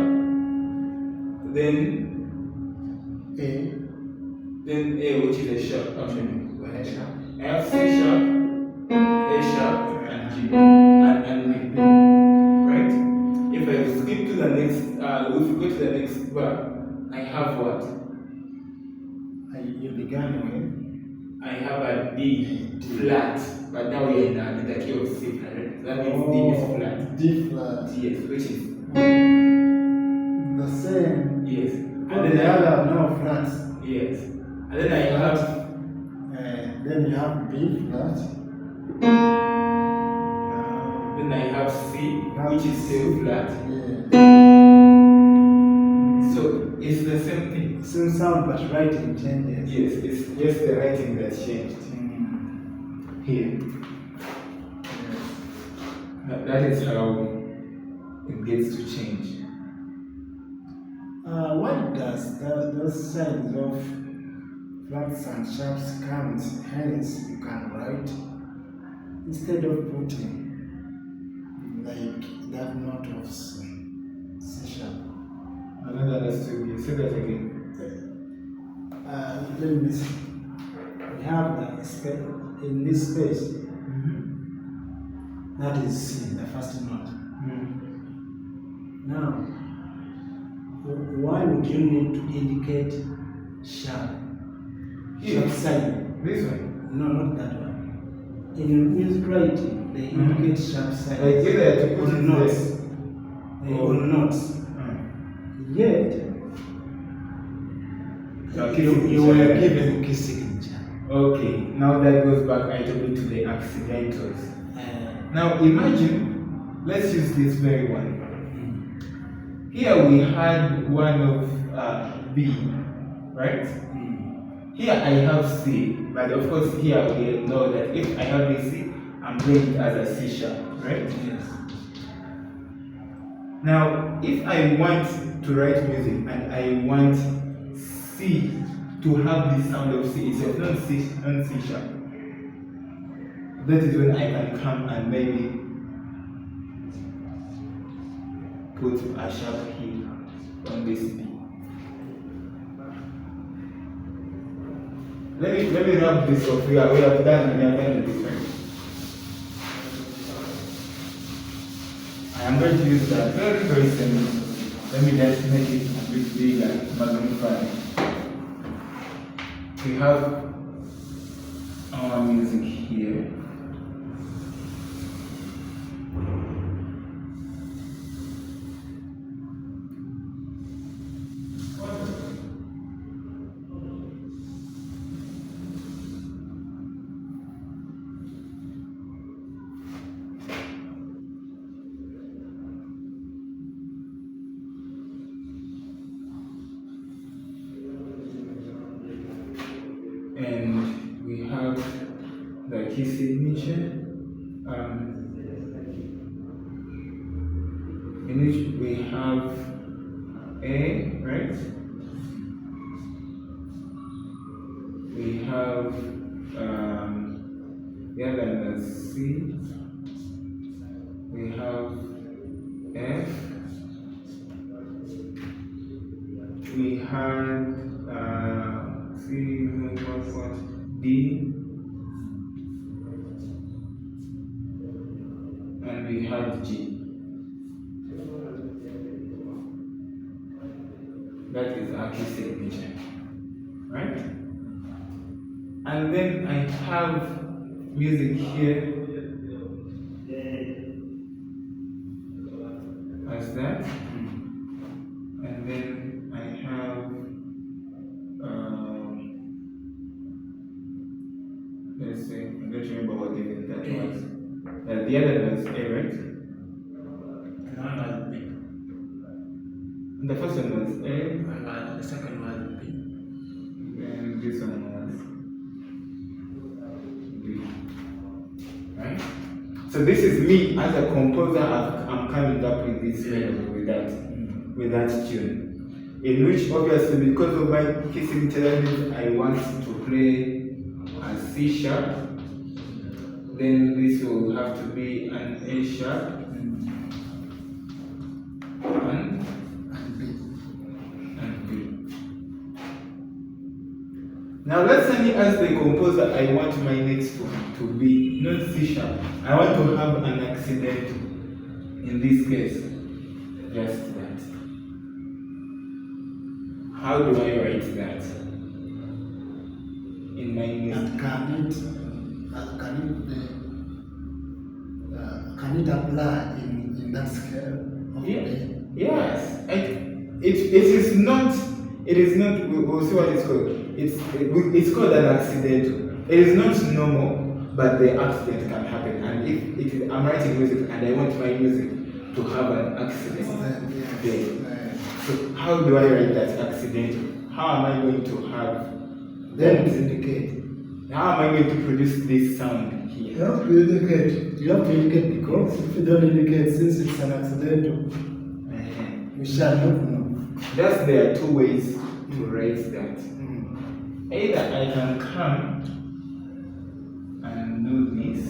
then A, which is a sharp actually. A sharp. I have C sharp, A sharp, and G, and B. Right? If I skip to the next, if we go to the next bar, I have what? You began with? I have a D flat, but now we are in the key of C, correct? That means D is flat. D flat. Yes, which is the same. yes. And And then then the other no flats. yes. And then I have then you have B flat. then I have C, which is still flat. Yeah. So it's the same thing. Same sound but writing changes. Yes, it's just the writing that changed here. That is how it gets to change. Why does those signs of flats and sharps count? Hence, you can write instead of putting like that note of C sharp. Another understood you. Say that again. Let me see. We have the space in this space. That is C, the first note. Now, why would you need to indicate sharp? Sharp sign. This one. No, not that one. In music writing, they indicate sharp sign. Like either to put on it notes. Oh. On notes. Yet, you were given key signature. Okay, now that goes back a little bit to the accidentals. Now imagine, let's use this very one. Here we had one of B, right? Here I have C, but of course here we know that if I have a C, I'm playing it as a C sharp, right? Yes. Now, if I want to write music and I want C to have the sound of C itself, not C sharp, that is when I can come and maybe put a sharp here on this B. Let me wrap this up. We have done this one. I am going to use that very, very simple. Let me just make it a bit bigger, magnify. We have our music here. And we have the key signature, in which we have A, right? We have the other is C. We have F. We had C, D, and we had G. That is our key signature, right? And then I have music here as that, and then I have let's see, I'm going to remember what that was. The other was A, right? Another B. And the first one was A. The second was B. And this one was B. Right? So this is me as a composer. I'm coming up with this melody, with that tune. in which obviously because of my kissing challenges, I want to play a C sharp. Then this will have to be an A sharp and B. Now let's say me as the composer, I want my next one to be not C sharp. I want to have an accidental. In this case, just that. How do I write that? In my music. And can it apply in that scale of Yeah. the Yes. It is not. We'll see what it's called. It's called an accidental. It is not normal, but the accident can happen. And if I'm writing music and I want my music to have an accident, then so how do I write that accidental? How am I going to have then indicate? How am I going to produce this sound You here? have to indicate. You have to indicate because if you don't indicate, since it's an accidental, we shall not know. Thus, there are two ways to write that. Either I can come and do this,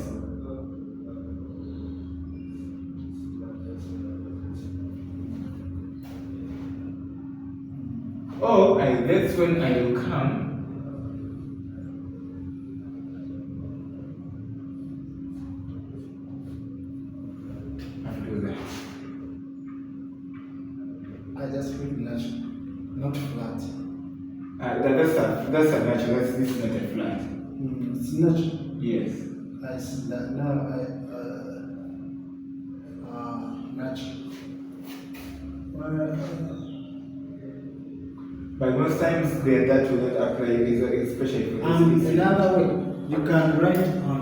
or that's when I will come and do that. I just read natural, not flat. That's a natural. This is not a flat. It's natural. Yes. I see that now. Natural. But most times that will not apply, especially for this. Another way, you can write on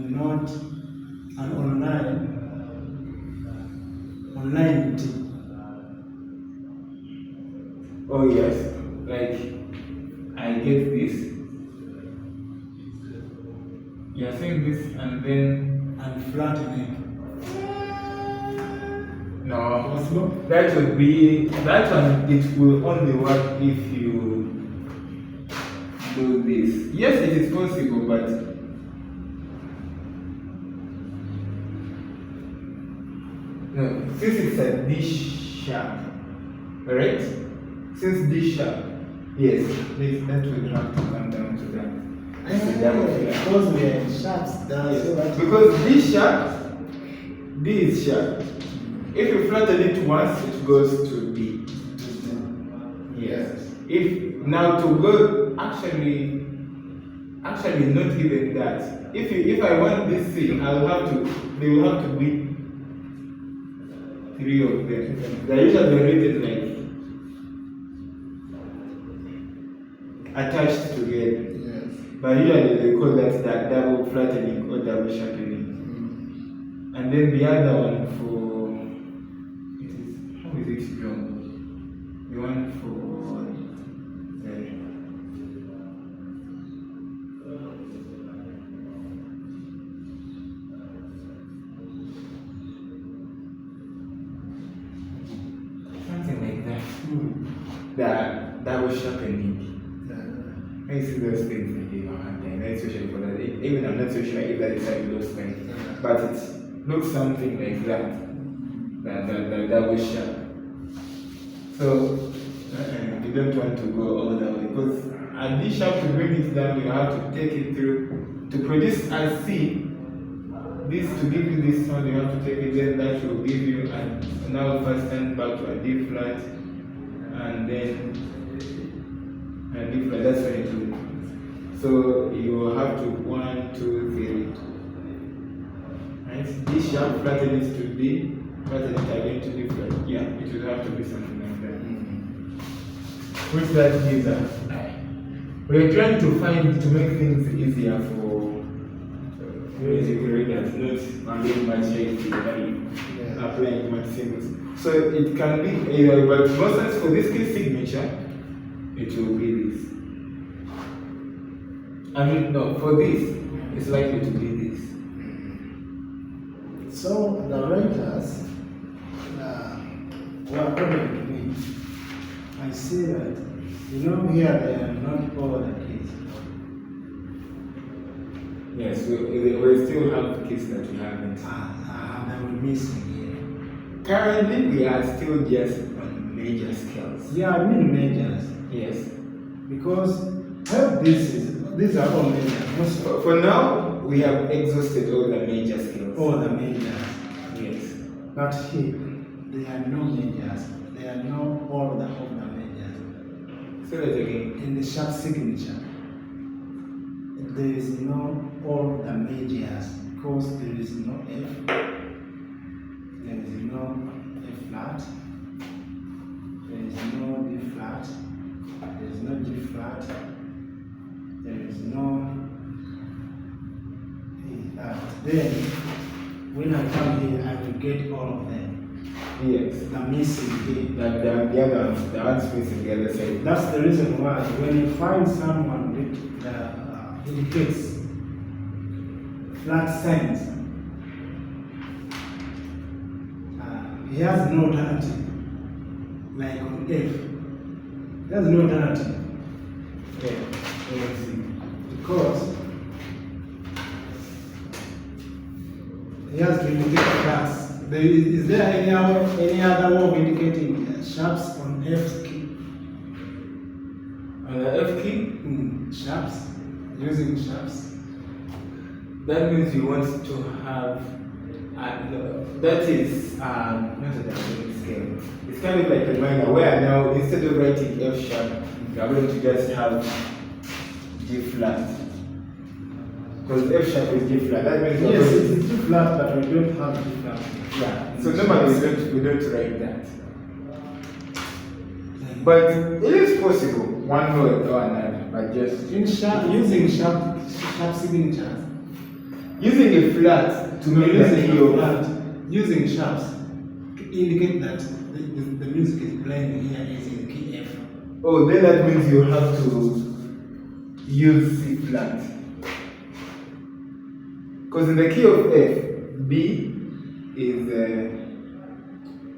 note and on line 90. Oh yes, like I get this. You're saying this and then and flattening. no, that would be that one. It will only work if you do this. Yes, it is possible, but no. Since it's a D sharp, right? Since D sharp, yes, that will have to come down to that. Because we are in sharps, that's Yes. right. Because D sharp, D is sharp. If you flatten it once, it goes to D. Yes. If now to go actually not even that. If I want this C, there will have to be 3 of them. They're usually written like attached together. Yes. But usually they call that double flattening or double sharpening. And then the other one for how is it drawn? The one for something like that. That was sharpening. I see those things like in my hand. I'm not so sure for that. Even I'm not so sure if that is how it looks like. But it looks something like that. That was sharp. So you don't want to go all the way because at D sharp to bring it down, you have to take it through to produce a C. This to give you this sound, you have to take it. Then that will give you now first turn back to a D flat, and then a D flat. That's when it will. So you will have to 1, 2, 3. Right? D sharp, flatten it to D. Flatten it again to D flat. Yeah, it will have to be something like that. Which that gives us. We're trying to make things easier for music readers, not doing much applying much symbols. So it can be either, but most times for this key signature, it will be this. I mean, no, for this, it's likely to be this. So the writers were according to me, I see that. You know, here they are not all the keys. Yes, we still have keys that we haven't. That we're missing here. Currently, we are still just on major scales. Yeah, I mean majors. Yes. Because I hope these are all majors. For now, we have exhausted all the major scales. All the majors. Yes. But here, there are no majors. There are no all the majors. Say that again. In the sharp signature, there is no all the majors because there is no F, there is no F flat, there is no D flat, there is no G flat, there is no E flat. Then, when I come here, I will get all of them. Yes. The missing here. Like the other ones, the ones facing the other side. That's the reason why when you find someone with the indicates flat signs, he has no alternative. Like on F, there's no alternative. Because he has to indicate flats. Is there any other way of indicating sharps on F key? On the F key? Sharps, using sharps. That means you want to have, that is not a dynamic scale. It's kind of like a minor where now instead of writing F sharp, you are going to just have G flat. Because F sharp is G flat. That means Yes, it's G flat, but we don't have G flat. yeah. So normally we don't write that. But it is possible, one way or another, but just In sharp, using sharp signatures. using a flat to make the key of flat, using sharps to indicate that the music is playing here is in key F. Oh, then that means you have to use C flat. Because in the key of F, B is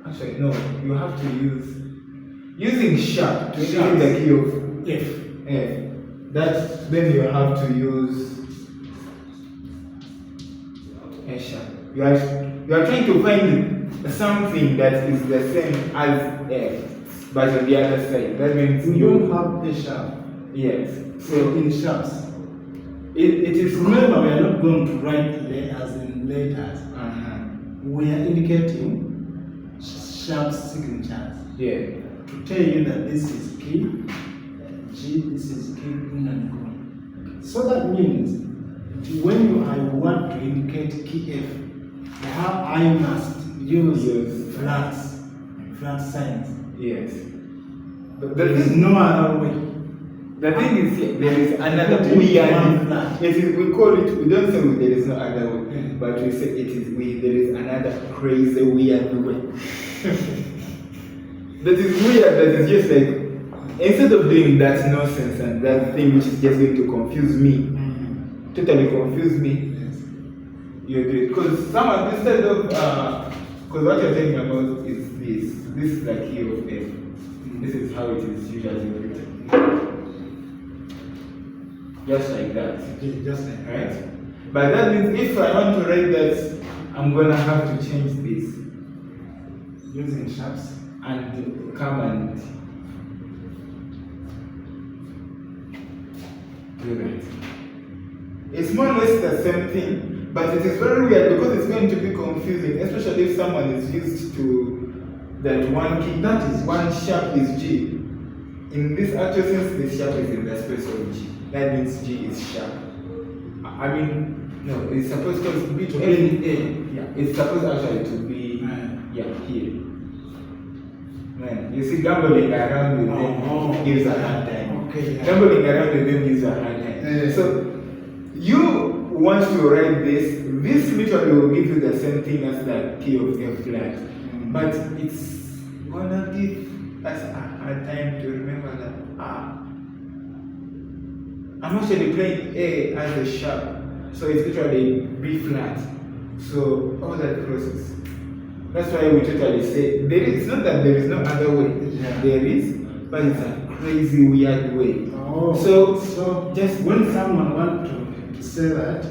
actually no, you have to use using sharp to indicate the key of F. That then you have to use A sharp. You are trying to find something that is the same as F, but on the other side. That means We you don't have A sharp. yes. So in sharps. It is Remember, we are not going to write as in letters. We are indicating sharp signatures. Yeah. To tell you that this is key G, this is key and go. So that means when I want to indicate key F, I must use flat signs. Yes. But There is no other way. the thing is, there is another Put weird. one flat. It is, we call it. We don't say there is no other way, Mm. but we say it is. There is another crazy weird way. That is weird. That is just like instead of doing that nonsense and that thing which is just going to confuse me, totally confuse me. Yes. You do it because someone instead of because what you're talking about is this. This is the key of F. This is how it is usually written. Just like that. Okay, just like Right? But that means if I want to write that, I'm gonna have to change this using sharps. and come and do that. It's more or less the same thing, but it is very weird because it's going to be confusing, especially if someone is used to that one key. That is one sharp is G. In this actual sense, the sharp is in the space of G. That means G is sharp. I mean, no, it's supposed to be To be in A. Yeah, it's supposed actually to be here. Man, you see, gambling around with them gives a hard time. Okay, yeah. Gambling around with them gives a hard time. So you want to write this. This literally will give you the same thing as the key of F flat, but it's gonna give us a hard time to remember that. I'm actually playing A as a sharp, so it's literally B flat. So all that process. That's why we totally say there is not that there is no other way. Yeah. There is, but it's a crazy weird way. Oh, So just when someone wants to say that,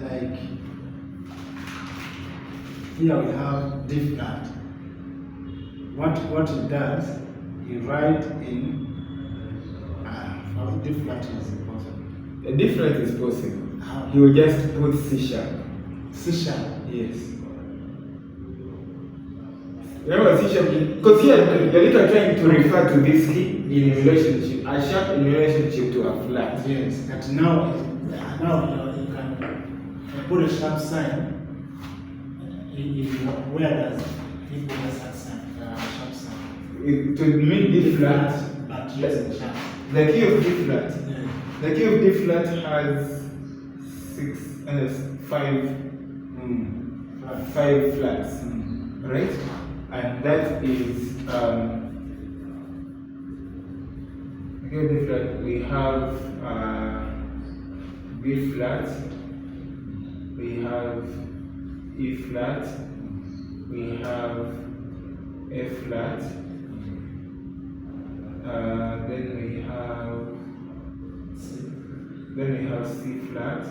like here we have D flat. What it does, you write in how D flat is possible. A different is possible. How? You will just put C sharp. C sharp. Yes. Remember C sharp? Because here you're literally trying to refer to this key in relationship, a sharp in relationship to a flat. Yes, but now you can put a sharp sign. Where does he put a sharp sign? To mean D flat, But using sharp. the key of D flat. Yeah. The key of D flat has five flats, right? And that is the key of D flat. We have B flat, we have E flat, we have F flat, then we have C flat.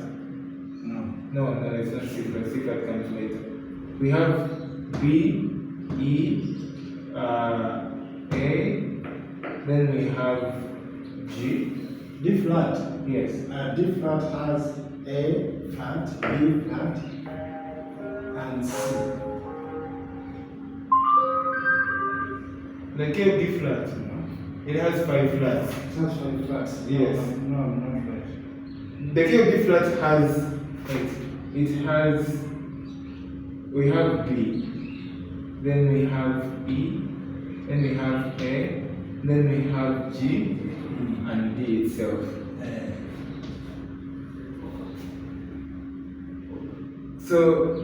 No, it's not C flat. C flat comes later. We have B, E, A, then we have G. D flat. Yes. D flat has A flat, B flat, and C. The key of D flat, it has 5 flats. That's 5 flats. Yes. No, not right. The key of D flat has, we have B, then we have E, then we have A, then we have G, and D itself. So,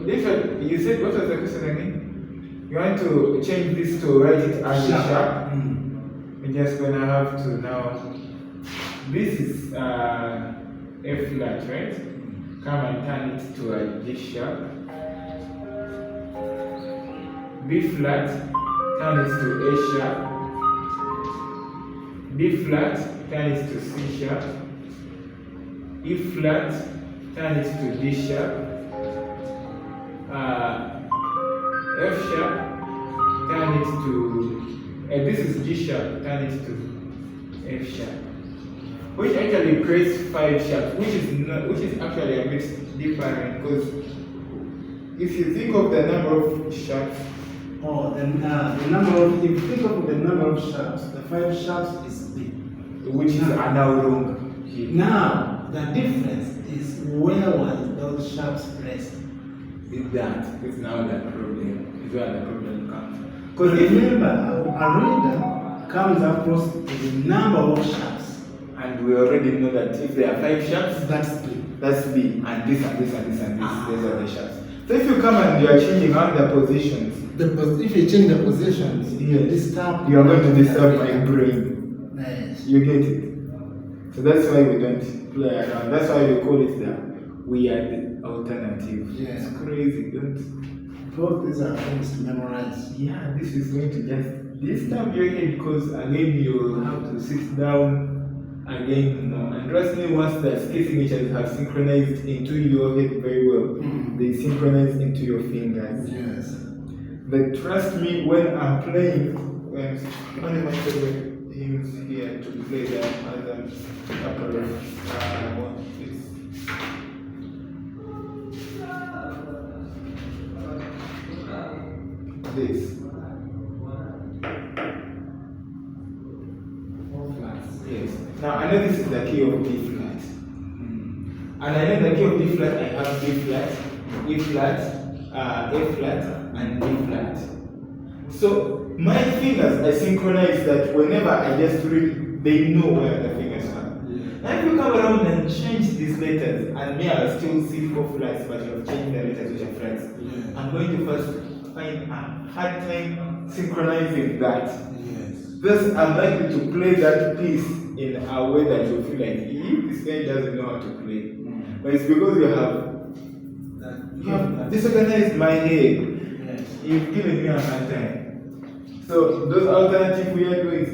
if you said, what was the question again? You want to change this to write it as a sharp? We're just gonna have to now. This is F flat, right? Come and turn it to a G sharp. B flat, turn it to A sharp. B flat, turn it to C sharp. E flat, turn it to D sharp. F sharp, turn it to, this is G sharp, turn it to F sharp. Which actually creates 5 sharps, which is actually a bit different, because if you think of the number of sharps, if you think of the number of sharps, the 5 sharps is B. which is are now wrong here. Now, the difference is where was those sharps placed? It's now the problem. It's where the problem comes. Because remember, a reader comes across the number of sharps. And we already know that if there are 5 sharps, That's B. that's B, and this and this and this and this, these are the sharps. So if you come and you are changing out the positions, If you change the positions, Yes. disturb. you are going to disturb my brain. Nice. You get it? So that's why we don't play around. That's why we call it the weird alternative. Yeah. It's crazy, don't. Both these are things to memorize. Yeah, this is going to just disturb your head, because again you have to sit down again, and trust me, once the skill signatures have synchronized into your head very well, they synchronize into your fingers. Yes. But trust me, when I'm playing, one of my favorite things here to play the other couple of this. Yes. Now I know this is the key of D flat. And I know the key of D flat, I have D flat, E flat, A flat, and D flat. So my fingers are synchronized that whenever I just read, they know where the fingers are. Now if you come around and change these letters, and me I'll still see 4 flats, but you have changed the letters which are flats, I'm going to first find a hard time synchronizing that. Yes. Thus, I'm likely to play that piece in a way that you feel like, this guy doesn't know how to play. But it's because you have disorganized my head. Yes. You've given me a hard time. So those alternative weird ways,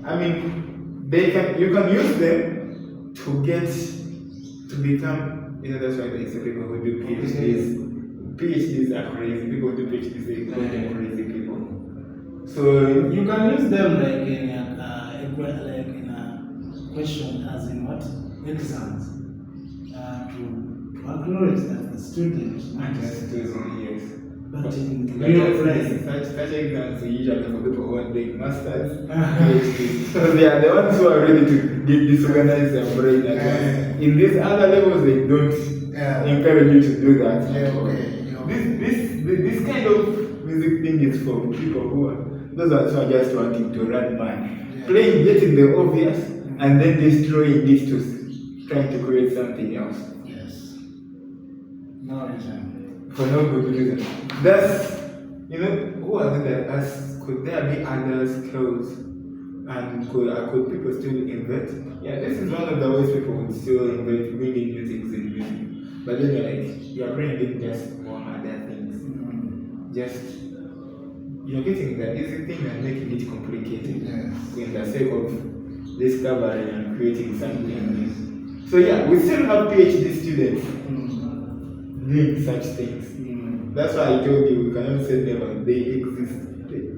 I mean, you can use them to get to become. That's why they say people who do PhDs. PhDs are crazy. People who do PhDs they call them crazy people. So you can use them like in a question, as in what exams, to acknowledge that the student understood, yes. But in real life, such exams are usually for people who want to make masters, PhDs. So they are the ones who are ready to disorganize their brain. In these other levels, they don't encourage you to do that. This kind of music thing is for people who are those who are just wanting to run mad, playing, getting the obvious, and then destroying this to trying to create something else. Yes. No reason. For no good reason. That's, who was it that asked, could there be other skills and could people still invent? Yeah, this is one of the ways people would still invent bringing music in music. But then you're like, your brain didn't just more other things. Just, you're getting the easy thing and making it complicated. In the sake of discovering and creating something new. So yeah, we still have PhD students doing such things. That's why I told you we cannot say never. They exist.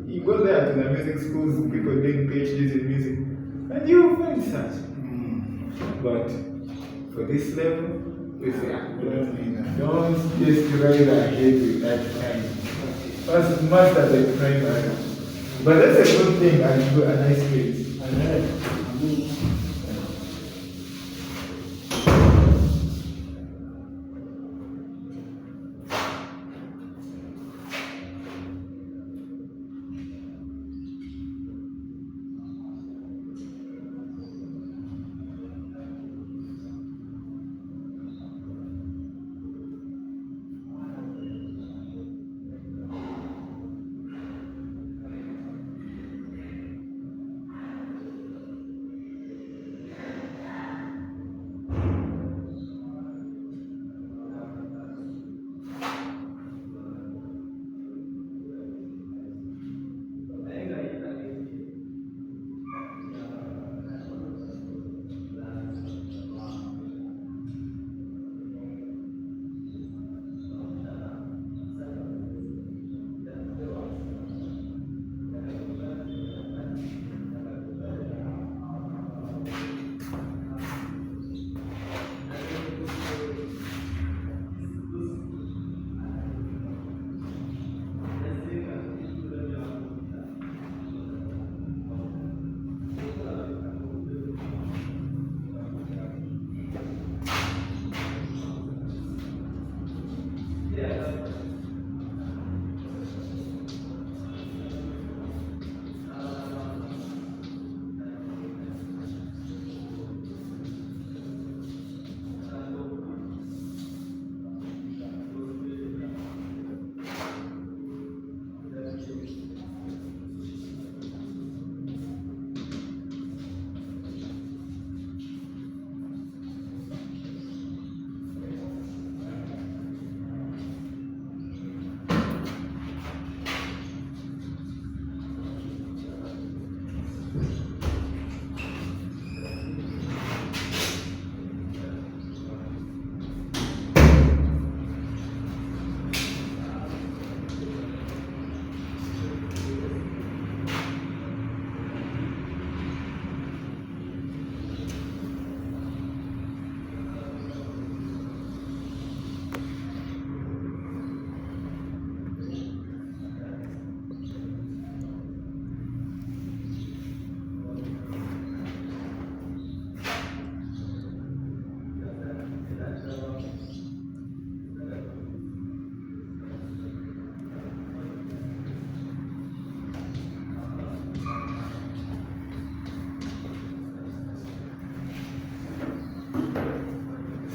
You go there to the music schools, people doing PhDs in music, and you will find such. But for this level, we say, don't destroy the head with that kind. First, master the primary. But that's a good thing and a nice place.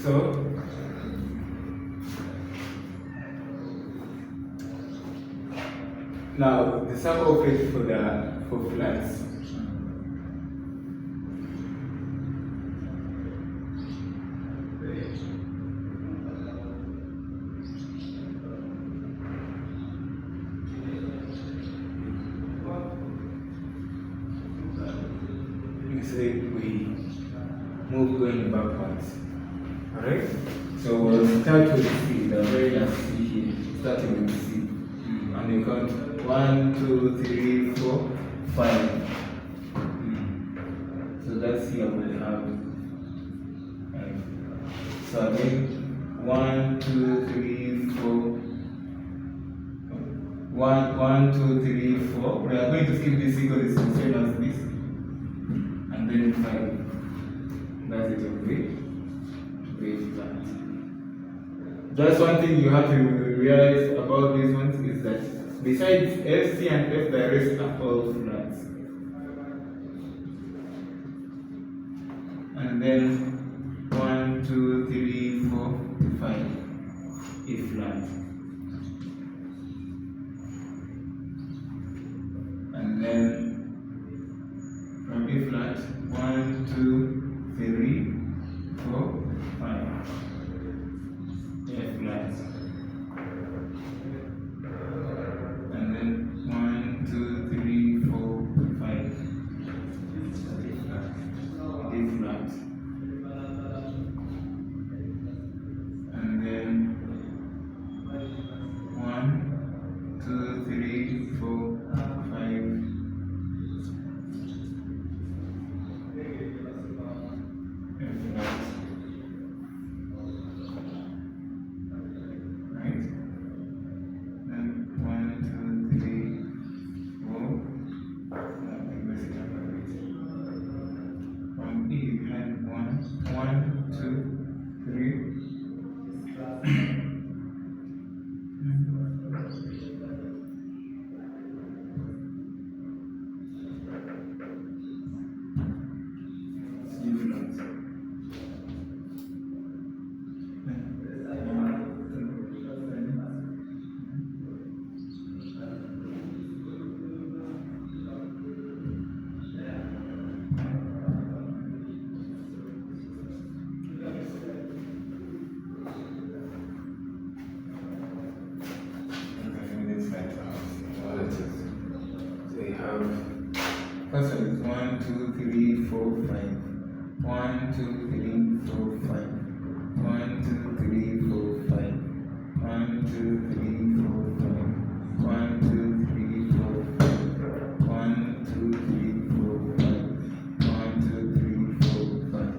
So, now the circle fit for flats. move going backwards. Alright? So we'll start with C, the very last C here, starting with C. And you count 1, 2, 3, 4, 5. So that's here we have. So again, 1, 2, 3, 4. 1, 2, 3, 4. We are going to skip this because it's the same as this. And then 5. That's it, okay? With that. Just one thing you have to realize about these ones is that besides F, C, and F, the rest are all flats. And then 1, 2, 3, 4, 5. E flat. And then from E flat, 1, 2, 3, 4, 5. F flat. And then 1, 2, 3, 4, 5. D flat. And then 1, 2, 3, 4, 5. First one is 1, 2, 3, 4, 5. 1, 2, 3, 4, 5. 1, 2, 3, 4, 5. 1, 2, 3, 4, 5. 1, 2, 3, 4, 5. 1, 2, 3, 4, 5. 1, 2, 3, 4, 5.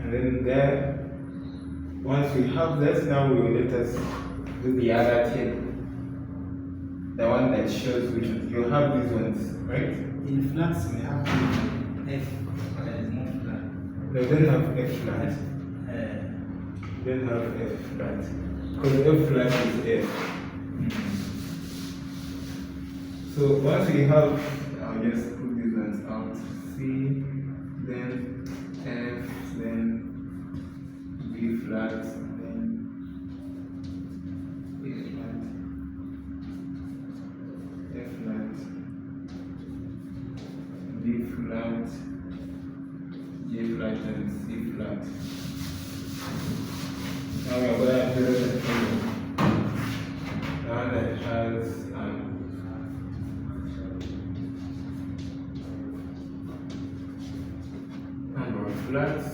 And then there, once we have this, now we will let us do the other table. The one that shows which ones. You have these ones, right? In flats, we have F. There is no flat. They don't have F flat. They don't have F flat. Because F flat is F. So once we have, I'll just put these ones out. C, then F, then B flat, then A flat, F flat, B flat, G flat, and C flat. Now we are going to do the table. The one that has number of flats.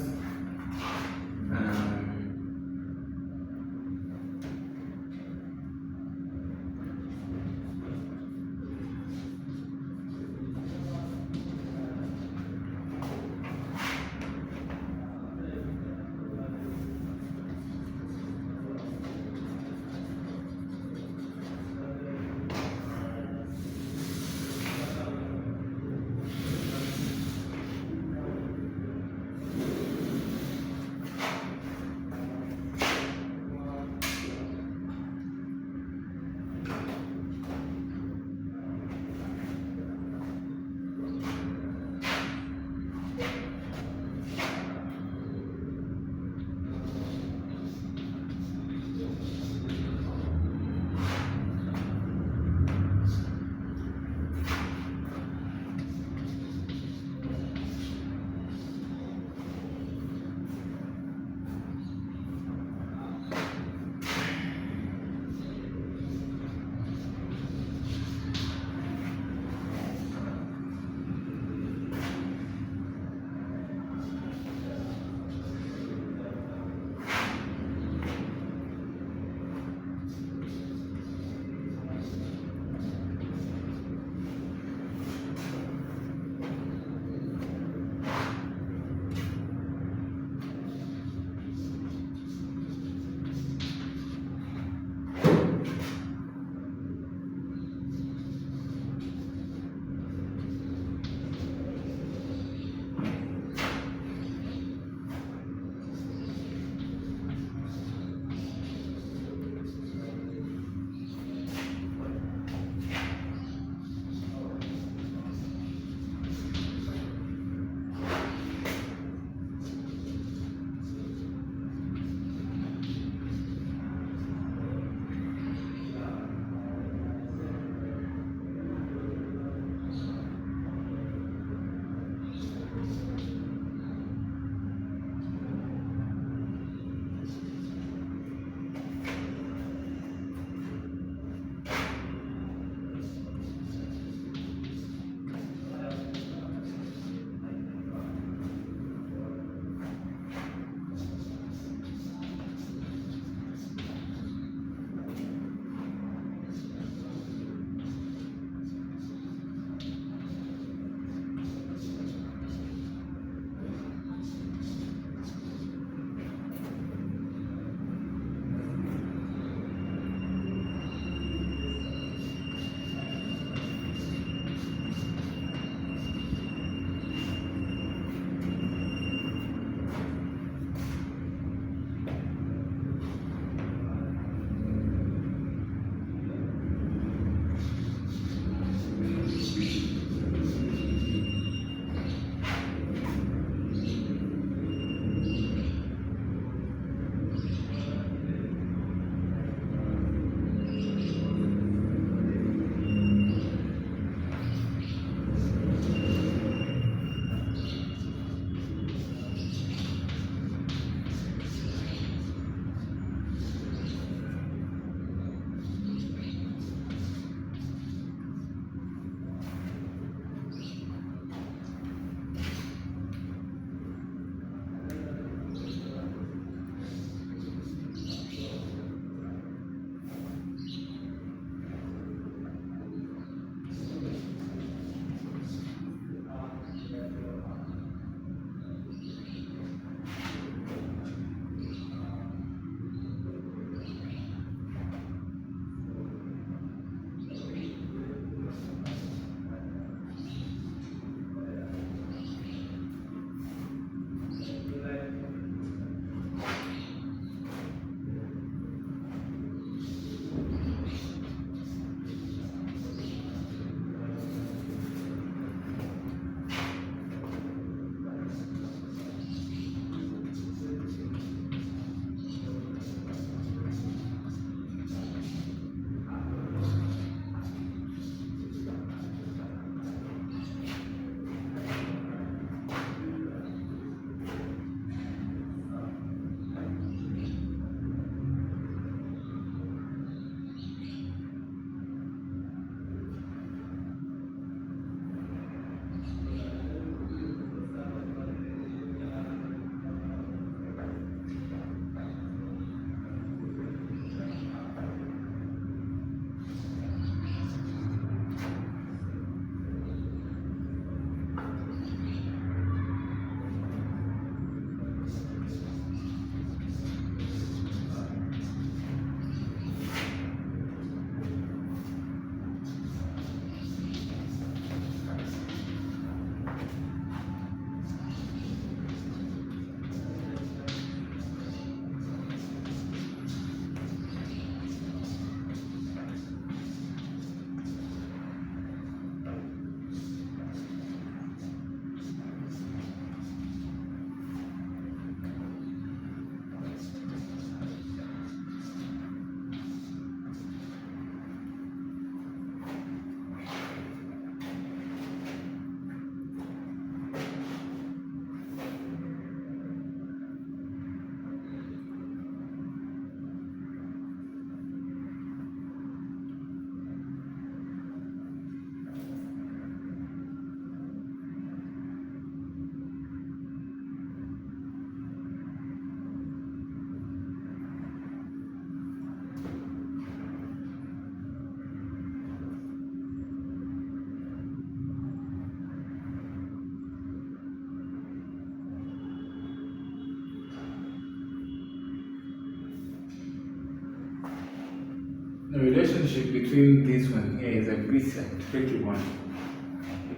The relationship between this one here is a bit a tricky one.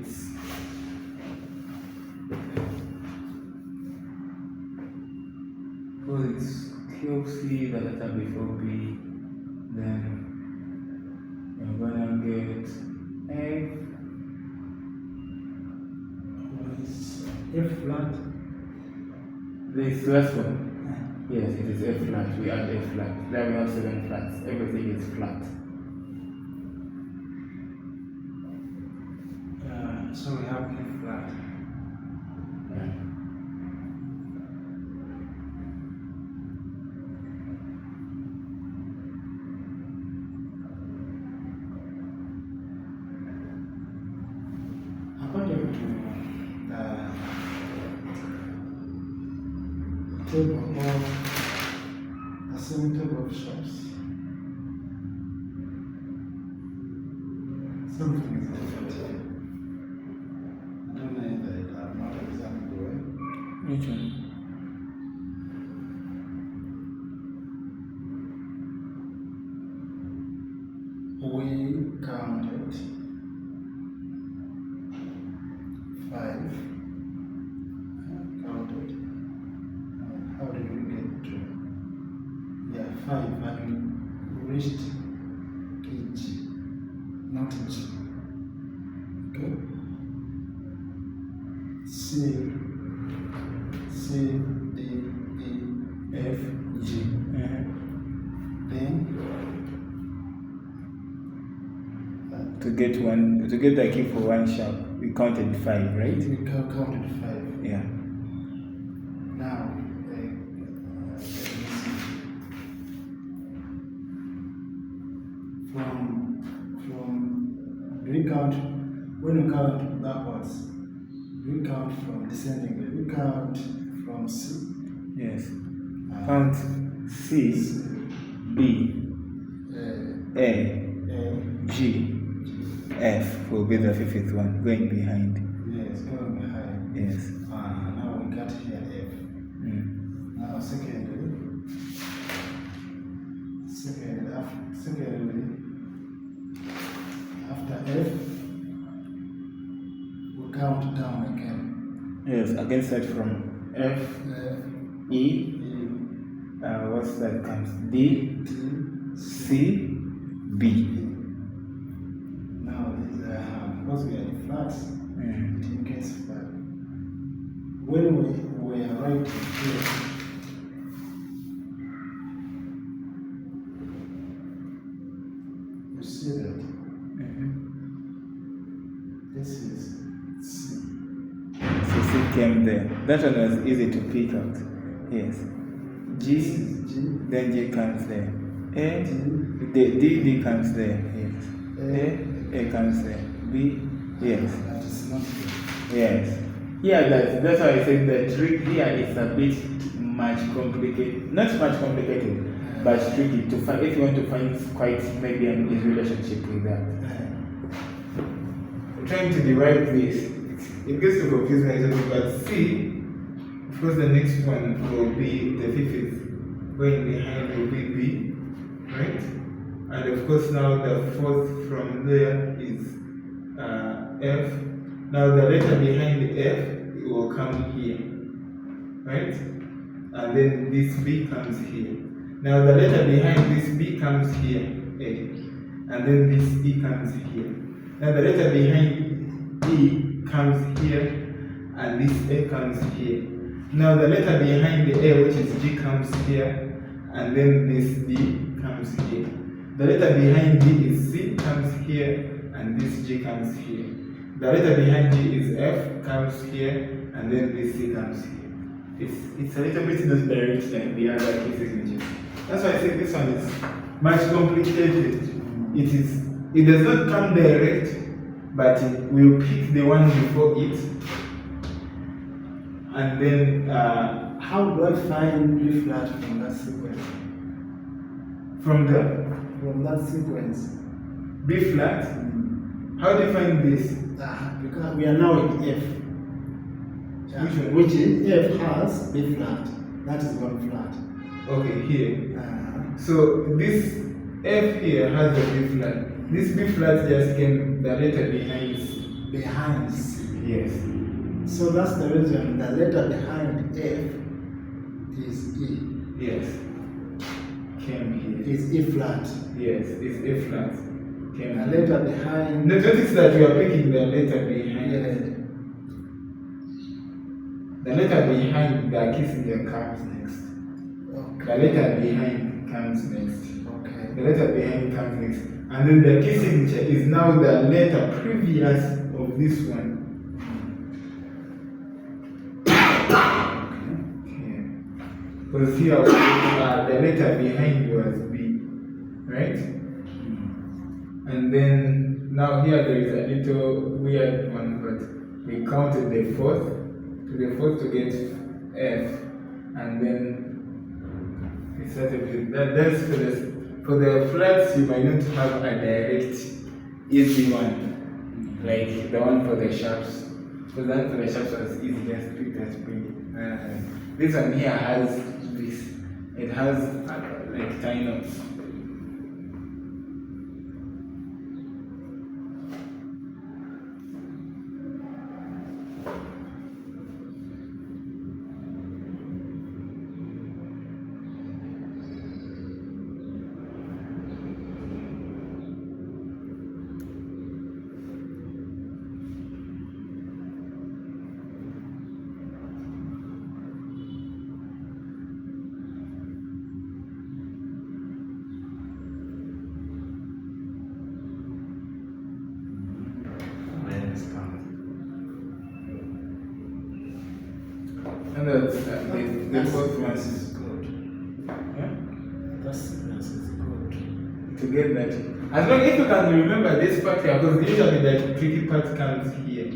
It's well, it's QC, the letter before B, then you're gonna get F. F flat. This last one, yes, it is F flat. We add F flat. Then we have 7 flats. Everything is flat. So we have F flat. Yeah. According to table of a same table of shops, something is different here. I don't know that I'm not examining the way. Which one? We counted 5. Counted. How did we get to? Yeah, 5, and we reached G, not G. Okay. C, D, E, F, G. Then To get the key for one sharp, we counted 5, right? we counted 5. Yeah. Now, do we count, when we count backwards, do we count from descending, do we count from C? Yes. Count C, B, A, G, F will be the 5th one, going behind. Yes, going behind. Yes. Now we got here F. Now secondly, after F, we count down again. Yes, again start from F, E, E, what's that comes? D, T, C, B. Now, because we are in flats, it indicates flat. When we are writing here, you see that this is C. So C came there. That one was easy to pick out. Yes. G, G, then G comes there. A, D, D comes there. Yes. A comes there. B, yes. that is not here. Yes. Yeah, that's why I said the trick here is a bit much complicated. Not much complicated, but tricky to find if you want to find quite maybe an easy relationship with that. Trying to derive this, it gets to confuse me a little bit, but C, of course the next one will be the 5th going behind will be B, right? And of course now the 4th from there is F. Now the letter behind F will come here, right? And then this B comes here. Now the letter behind this B comes here, A. And then this E comes here. Now the letter behind E comes here, and this A comes here. Now the letter behind the A, which is G, comes here, and then this D comes here. The letter behind D is C, comes here, and this G comes here. The letter behind G is F, comes here, and then this C comes here. It's a little bit less direct than the other key signatures. That's why I say this one is much complicated. It does not come direct, but we'll pick the one before it, and then How do I find B flat from that sequence? from that sequence. B flat. How do you find this? Because we are now at F. Which one? Which is F has B flat. That is one flat. Okay, here. So this F here has a B flat. This B flat just came the letter behind C. Behind C. Yes. So that's the reason the letter behind F is E. Yes. Came here. Is E flat. Yes, it's A flat. Came The letter behind. Notice that we are picking the letter behind. Yeah. The letter behind the Kissinger comes next. Okay. The letter behind comes next. Okay. The letter behind comes next. And then the key signature is now the letter previous of this one. Okay. Because here the letter behind was B. Right? And then now here there is a little weird one, but we counted the fourth to get F, and then we started with that. That's for the flats. You might not have a direct easy one, like the one for the sharps. Because the one for the sharps was easy, just pick that spring. This one here has this. It has like tie knots. And that's the fourth one is good. Yeah? That sequence is good. To get that. As long as you can remember this part here, because usually the tricky part comes here.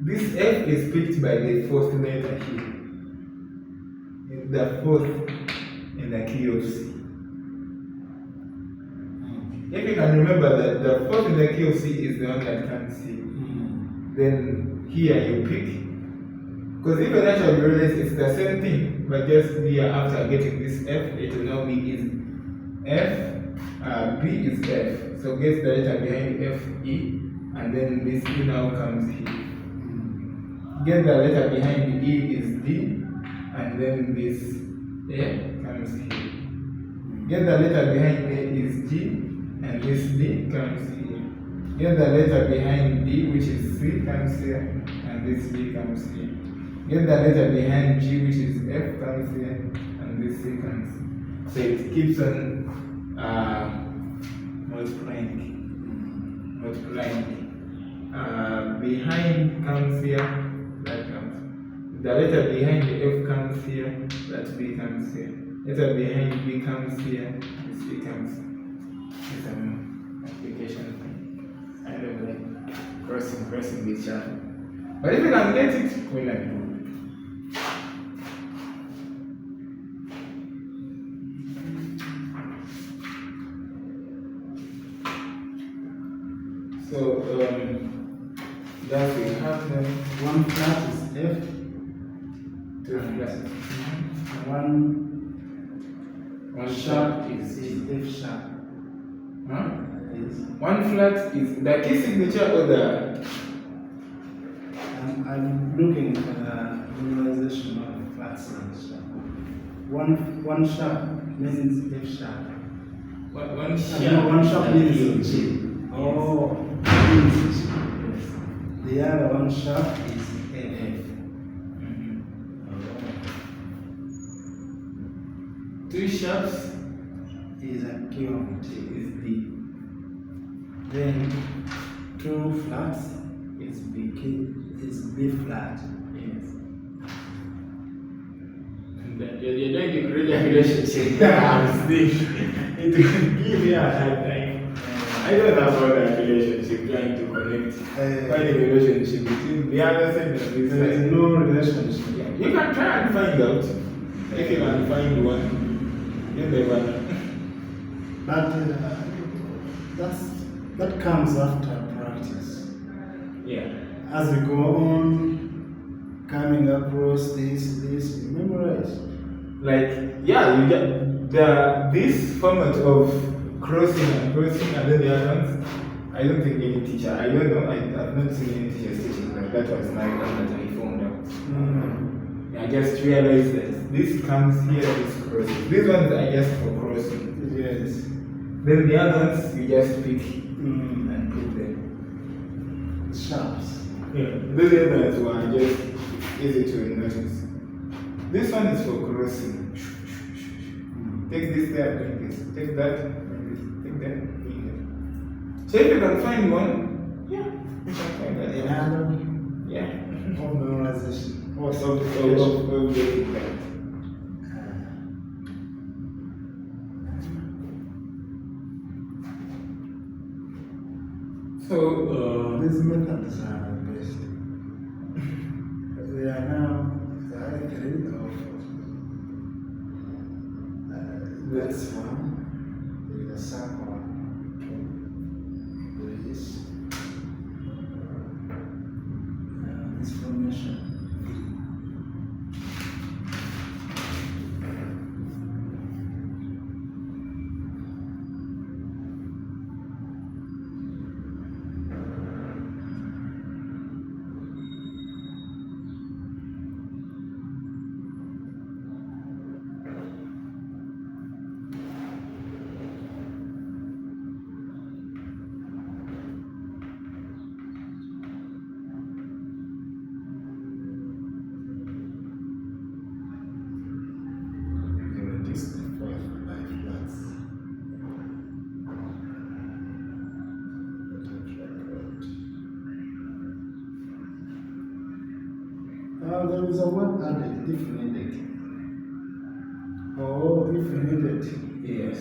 This F is picked by the fourth letter here. The fourth in the key of C. If you can remember that the fourth in the key of C is the one that comes here, then here you pick. Because even actually you realize it's the same thing, but just here after getting this F, it will now be easy. F, B is F. So get the letter behind F, E, and then this E now comes here. Get the letter behind E is D, and then this A comes here. Get the letter behind A is G, and this D comes here. Get the letter behind D, which is C, comes here, and this B comes here. Get the letter behind G, which is F, comes here, and this C comes. So it keeps on multiplying. Behind comes here, that comes. The letter behind the F comes here, that B comes here. Letter behind B comes here, this B comes. It's an application thing. I don't like crossing each other. But if you can get it, we like it. So that we have them. One flat is F, Two flats. one sharp is F sharp. Huh? Yes. One flat is the key signature or the. I'm looking for the memorization of flats and sharp. One sharp means F sharp. One sharp. No, one sharp means G. Oh, means G. The other one sharp is F. Two sharps Is a key of T. is D. Then two flats Is B. is B flat. Yes. And you're going to create a relationship. It will give you a hard time. I don't know about that relationship, trying to connect. Find a relationship between the other side and this There is side. no relationship. You can try and find out. If you can find one, you never know. But that comes after practice. Yeah. As we go on, coming across this, you memorize. Like, yeah, you get this format of crossing, and then the other ones. I don't think any teacher, I don't know, I've not seen any teachers teaching that. That was my one that I found out. I just realized that this comes here, this crosses. These ones are just for crossing. Yes. Then the other ones, you just pick and put them. Sharps. Yeah, those others were just easy to notice. This one is for crossing. Take this there, take this. Take that, take that. So if you can find one, yeah, you can find that. Yeah. Of memorization. Or Of simplification. getting that. So, These methods are best. They are now three or four. That's one. There is a circle. There is this formation. There is a word added, definited. Oh, definited. yes.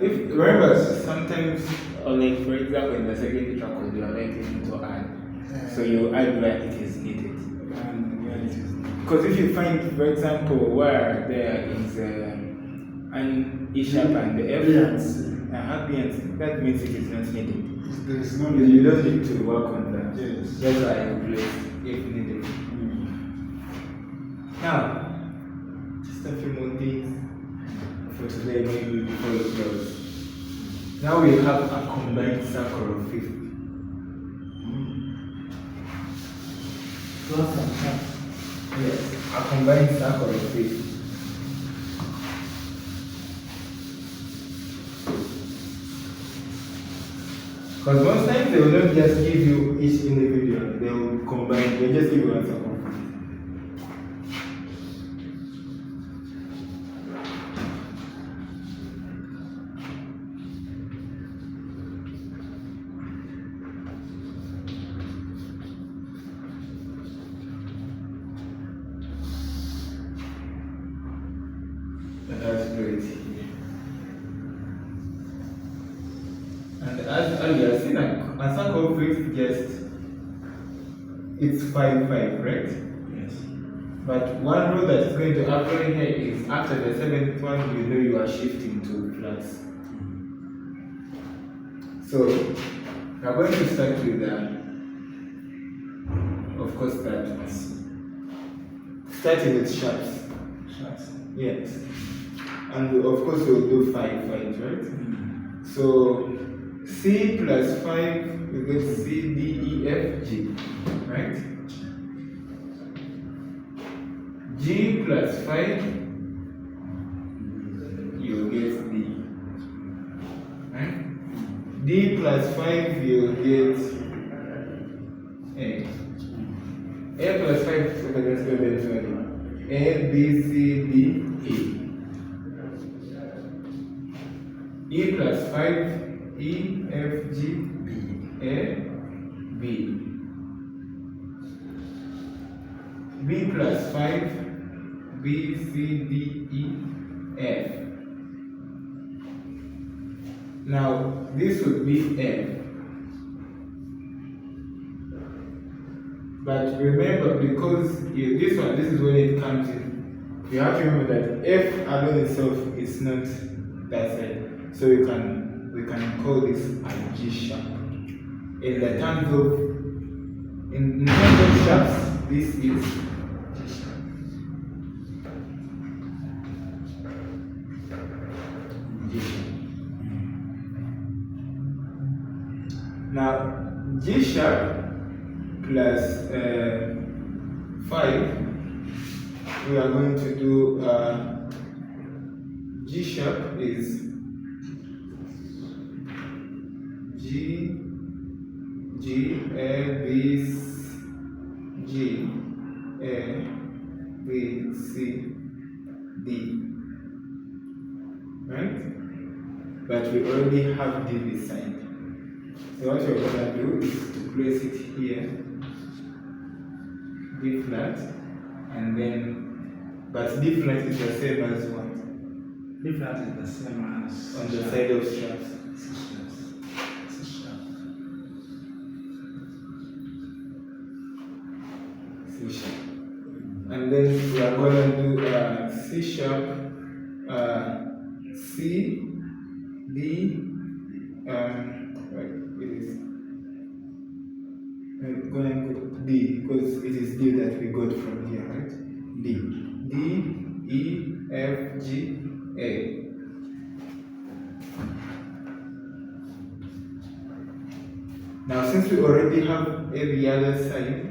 If remember, sometimes, or like for example, in the second track, you are writing to add. So you add where it is needed. And where it is not. Because if you find, for example, where there is an E sharp and the F, Yes. B and C, that means it is not needed. There is no You don't need to work on that. Yes. That's why I replace if needed. Now, just a few more things for today, maybe before we close. Now we have a combined circle of 50. Plus and plus. Yes, a combined circle of 50. Because most times they will not just give you each individual, they will combine, they just give you one circle. And that's great. And as earlier, seen a circle of 50 just, it's 5, 5, right? Yes. But one rule that is going to apply here is after the seventh one, you know you are shifting to plus. So, we are going to start with of course, that one. Starting with sharps. Sharps. Yes. And of course, we'll do 5, 5, right? So, C plus 5, we get C, D, E, F, G, right? G plus 5, you get D, right? D plus 5, you get A. A plus 5, so let's go eventually. A, B, C, D, E. E plus 5, E, F, G, B, A, B. B plus 5, B, C, D, E, F. Now, this would be F. But remember, because this is when it comes in, you have to remember that F alone itself is not that side. So we can call this a G sharp. In the terms of in terms of sharps, this is G sharp. G sharp. Now G sharp plus 5, we are going to do G sharp is G, A, B, G, A, B, C, D, right? But we already have D beside. So what we're going to do is to place it here, D flat, and then, but D flat is the same as what? D flat is the same as On the side of straps. C sharp. C sharp. And then we are going to do C sharp, C, D, right, it is. I'm going to go D because it is D that we got from here, right? D, D, E, F, G, A. Now, since we already have every other side,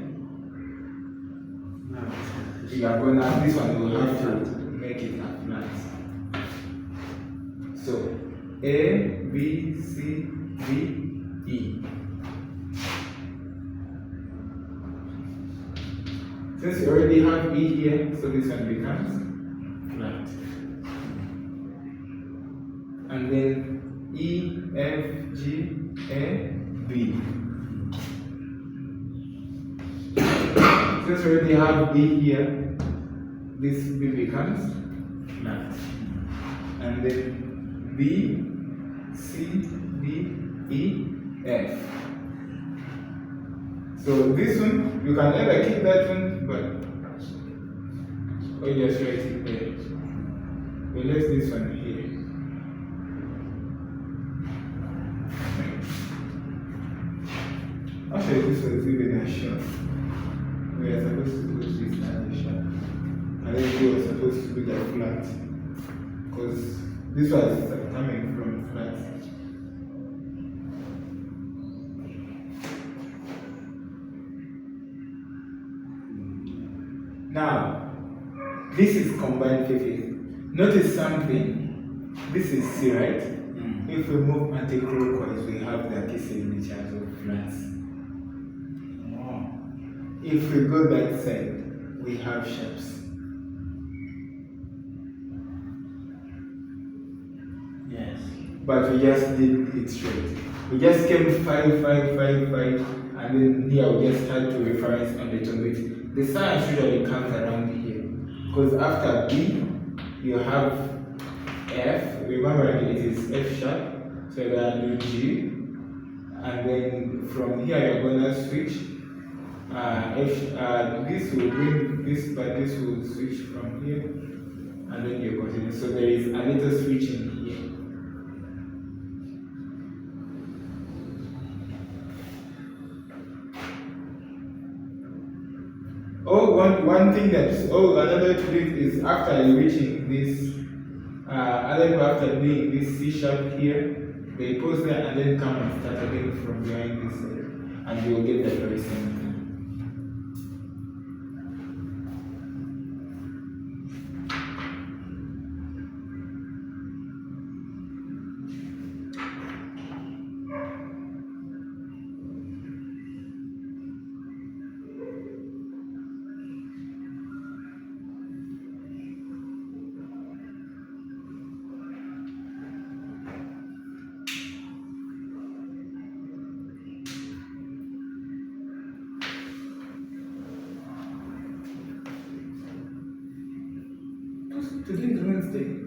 we are gonna, this one will have to make it a flat. So A, B, C, D, E. Since we already have E here, so this one becomes flat. And then E, F, G, A, B. Since we already have B here, this B becomes flat. And then B, C, D, E, F. So this one, you can either keep that one, but or just write it there. We left this one here. Actually, this was even a shot. We are supposed to put this as a shot. And then we were supposed to be the flat. Because this was coming from flat. Now, this is combined fifth. Notice something. This is C, right? If we move anti-clockwise, we have the key signatures of flats. If we go that side, we have sharps. Yes. But we just did it straight. We just came 5, 5, 5, 5, and then here we just had to reference on the top bit. The science usually comes around here. Because after B, you have F. Remember, it is F sharp. So then do G. And then from here, you're going to switch. This will bring this, but this will switch from here. And then you continue. So there is a little switching here. One thing another trick is after reaching this, other people after doing this C sharp here, they pause there and then come and start again from behind this side, and you will get the very same thing. Today is Wednesday.